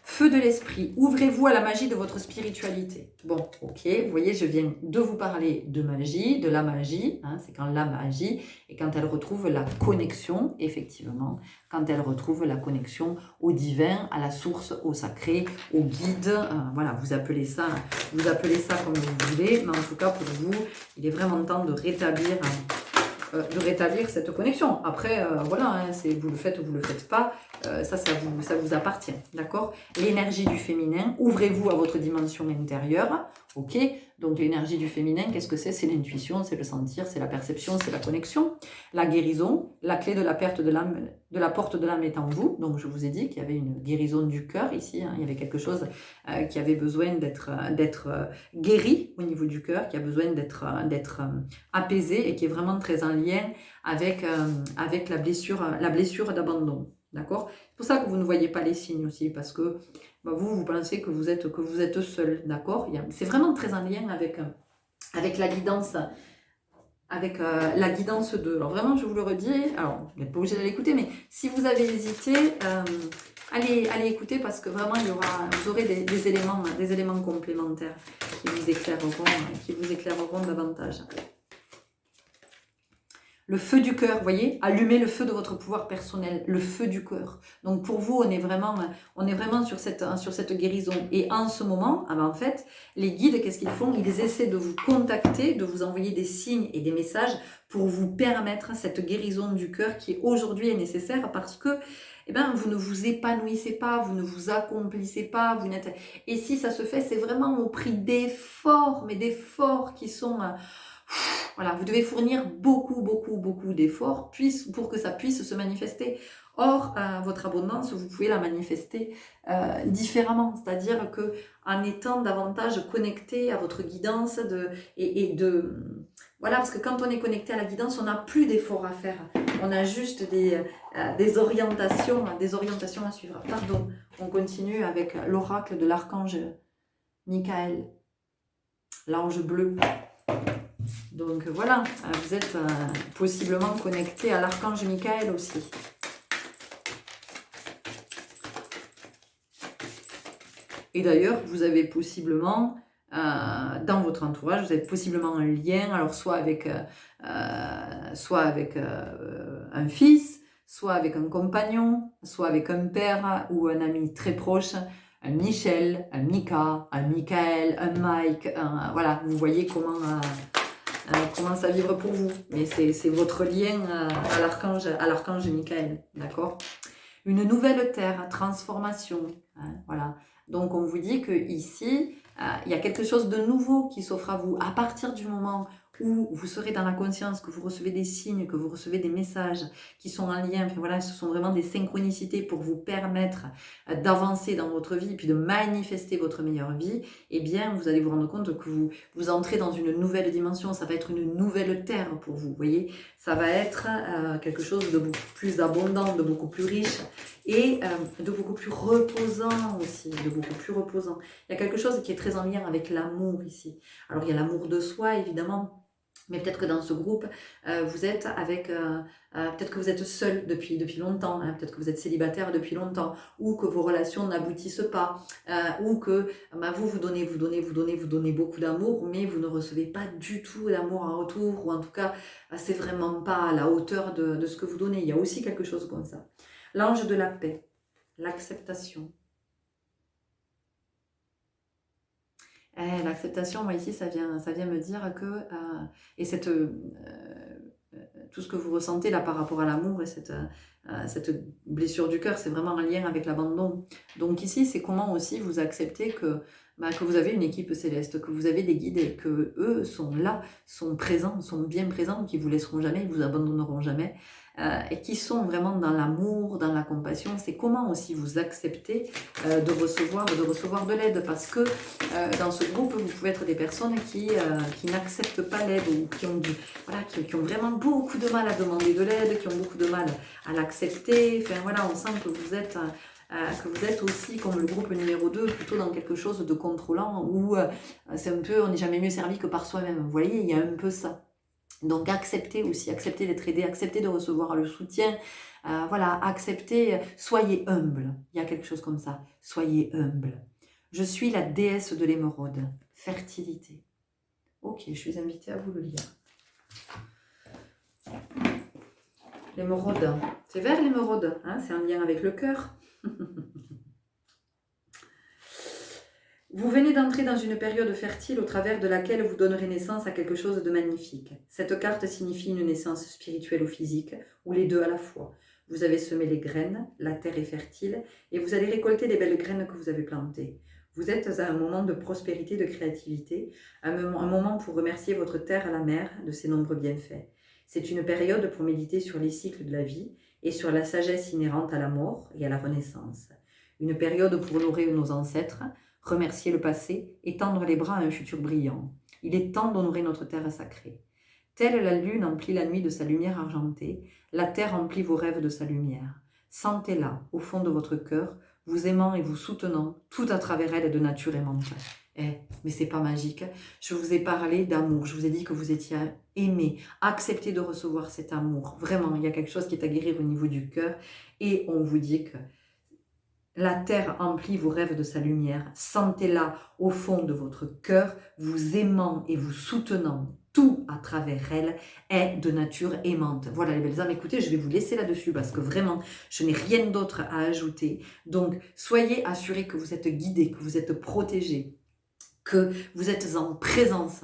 Feu de l'esprit, ouvrez-vous à la magie de votre spiritualité. Bon, ok, vous voyez, je viens de vous parler de magie, de la magie, hein, c'est quand l'âme agit et quand elle retrouve la connexion, effectivement, quand elle retrouve la connexion au divin, à la source, au sacré, au guide, voilà, vous appelez ça comme vous voulez, mais en tout cas pour vous, il est vraiment temps de rétablir cette connexion. Après, voilà, hein, vous le faites ou vous le faites pas, ça vous appartient, d'accord. L'énergie du féminin, ouvrez-vous à votre dimension intérieure, ok. Donc l'énergie du féminin, qu'est-ce que c'est? C'est l'intuition, c'est le sentir, c'est la perception, c'est la connexion. La guérison, la clé de la porte de l'âme est en vous. Donc je vous ai dit qu'il y avait une guérison du cœur ici, hein. Il y avait quelque chose qui avait besoin d'être guéri au niveau du cœur, qui a besoin d'être apaisé et qui est vraiment très en lien avec la blessure d'abandon. D'accord? C'est pour ça que vous ne voyez pas les signes aussi, parce que vous pensez que vous êtes seul, d'accord? C'est vraiment très en lien avec la guidance, la guidance 2. Alors vraiment, je vous le redis, alors vous n'êtes pas obligé d'aller écouter, mais si vous avez hésité, allez écouter, parce que vraiment, vous aurez des éléments complémentaires qui vous éclaireront davantage. le feu du cœur, vous voyez, allumez le feu de votre pouvoir personnel, le feu du cœur. Donc pour vous, on est vraiment sur cette guérison. Et en ce moment, en fait, les guides, qu'est-ce qu'ils font? Ils essaient de vous contacter, de vous envoyer des signes et des messages pour vous permettre cette guérison du cœur qui aujourd'hui est nécessaire parce que vous ne vous épanouissez pas, vous ne vous accomplissez pas, vous n'êtes... Et si ça se fait, c'est vraiment au prix d'efforts, mais d'efforts qui sont... Voilà, vous devez fournir beaucoup d'efforts pour que ça puisse se manifester. Or, votre abondance, vous pouvez la manifester différemment, c'est-à-dire que en étant davantage connecté à votre guidance voilà, parce que quand on est connecté à la guidance, on n'a plus d'efforts à faire. On a juste des orientations à suivre. Pardon, on continue avec l'oracle de l'archange Michael, l'ange bleu. Donc voilà, vous êtes possiblement connecté à l'archange Michael aussi. Et d'ailleurs, vous avez possiblement, dans votre entourage, vous avez possiblement un lien, alors soit avec un fils, soit avec un compagnon, soit avec un père ou un ami très proche, un Michel, un Mika, un Michael, un Mike, voilà, vous voyez comment ça vibre pour vous. Mais c'est votre lien à l'archange Michael, d'accord? Une nouvelle terre, transformation, voilà. Donc on vous dit que ici, il y a quelque chose de nouveau qui s'offre à vous. À partir du moment où vous serez dans la conscience, que vous recevez des signes, que vous recevez des messages qui sont en lien, enfin voilà, ce sont vraiment des synchronicités pour vous permettre d'avancer dans votre vie et puis de manifester votre meilleure vie, eh bien vous allez vous rendre compte que vous entrez dans une nouvelle dimension, ça va être une nouvelle terre pour vous, voyez, ça va être quelque chose de beaucoup plus abondant, de beaucoup plus riche et de beaucoup plus reposant aussi, de beaucoup plus reposant. Il y a quelque chose qui est très en lien avec l'amour ici. Alors il y a l'amour de soi évidemment, mais peut-être que dans ce groupe, vous êtes avec, peut-être que vous êtes seul depuis longtemps, peut-être que vous êtes célibataire depuis longtemps, ou que vos relations n'aboutissent pas, ou que vous donnez beaucoup d'amour, mais vous ne recevez pas du tout d'amour en retour, ou en tout cas, c'est vraiment pas à la hauteur de ce que vous donnez. Il y a aussi quelque chose comme ça. L'ange de la paix, l'acceptation. L'acceptation, moi ici, ça vient me dire que, et tout ce que vous ressentez là par rapport à l'amour et cette blessure du cœur, c'est vraiment un lien avec l'abandon. Donc ici, c'est comment aussi vous acceptez que vous avez une équipe céleste, que vous avez des guides et que eux sont là, sont présents, sont bien présents, qui vous laisseront jamais, ils vous abandonneront jamais. Et qui sont vraiment dans l'amour, dans la compassion. C'est comment aussi vous acceptez de recevoir de l'aide, parce que dans ce groupe, vous pouvez être des personnes qui n'acceptent pas l'aide ou qui ont vraiment beaucoup de mal à demander de l'aide, qui ont beaucoup de mal à l'accepter. Enfin voilà, on sent que vous êtes aussi, comme le groupe numéro 2, plutôt dans quelque chose de contrôlant, où c'est un peu, on n'est jamais mieux servi que par soi-même. Vous voyez, il y a un peu ça. Donc acceptez d'être aidé, acceptez de recevoir le soutien, voilà, acceptez, soyez humble, il y a quelque chose comme ça, soyez humble. Je suis la déesse de l'émeraude, fertilité. Ok, je suis invitée à vous le lire. L'émeraude, c'est vert l'émeraude, c'est en lien avec le cœur. Vous venez d'entrer dans une période fertile au travers de laquelle vous donnerez naissance à quelque chose de magnifique. Cette carte signifie une naissance spirituelle ou physique, ou les deux à la fois. Vous avez semé les graines, la terre est fertile, et vous allez récolter les belles graines que vous avez plantées. Vous êtes à un moment de prospérité, de créativité, un moment pour remercier votre terre à la mer de ses nombreux bienfaits. C'est une période pour méditer sur les cycles de la vie et sur la sagesse inhérente à la mort et à la renaissance. Une période pour honorer nos ancêtres, remercier le passé et tendre les bras à un futur brillant. Il est temps d'honorer notre terre sacrée. Telle la lune emplit la nuit de sa lumière argentée, la terre emplit vos rêves de sa lumière. Sentez-la, au fond de votre cœur, vous aimant et vous soutenant, tout à travers elle de nature aimante. Mais c'est pas magique. Je vous ai parlé d'amour, je vous ai dit que vous étiez aimé. Acceptez de recevoir cet amour. Vraiment, il y a quelque chose qui est à guérir au niveau du cœur. Et on vous dit que La terre emplit vos rêves de sa lumière. Sentez-la au fond de votre cœur, vous aimant et vous soutenant. Tout à travers elle est de nature aimante. Voilà les belles âmes, écoutez, je vais vous laisser là-dessus parce que vraiment, je n'ai rien d'autre à ajouter. Donc, soyez assurés que vous êtes guidés, que vous êtes protégés, que vous êtes en présence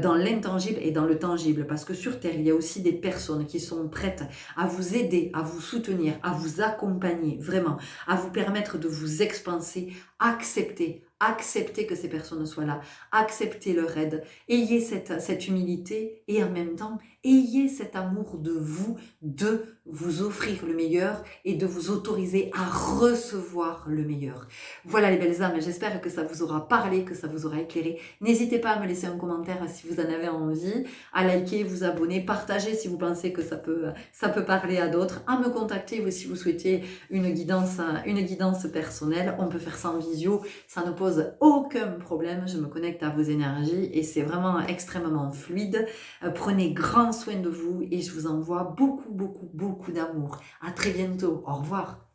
dans l'intangible et dans le tangible, parce que sur Terre, il y a aussi des personnes qui sont prêtes à vous aider, à vous soutenir, à vous accompagner, vraiment, à vous permettre de vous expanser. Acceptez que ces personnes soient là, acceptez leur aide, ayez cette humilité et en même temps, ayez cet amour de vous offrir le meilleur et de vous autoriser à recevoir le meilleur. Voilà les belles âmes, j'espère que ça vous aura parlé, que ça vous aura éclairé. N'hésitez pas à me laisser un commentaire si vous en avez envie, à liker, vous abonner, partager si vous pensez que ça peut parler à d'autres, à me contacter si vous souhaitez une guidance personnelle. On peut faire ça en visio, ça ne pose aucun problème. Je me connecte à vos énergies et c'est vraiment extrêmement fluide. Prenez grand soin de vous et je vous envoie beaucoup, beaucoup, beaucoup d'amour. À très bientôt. Au revoir.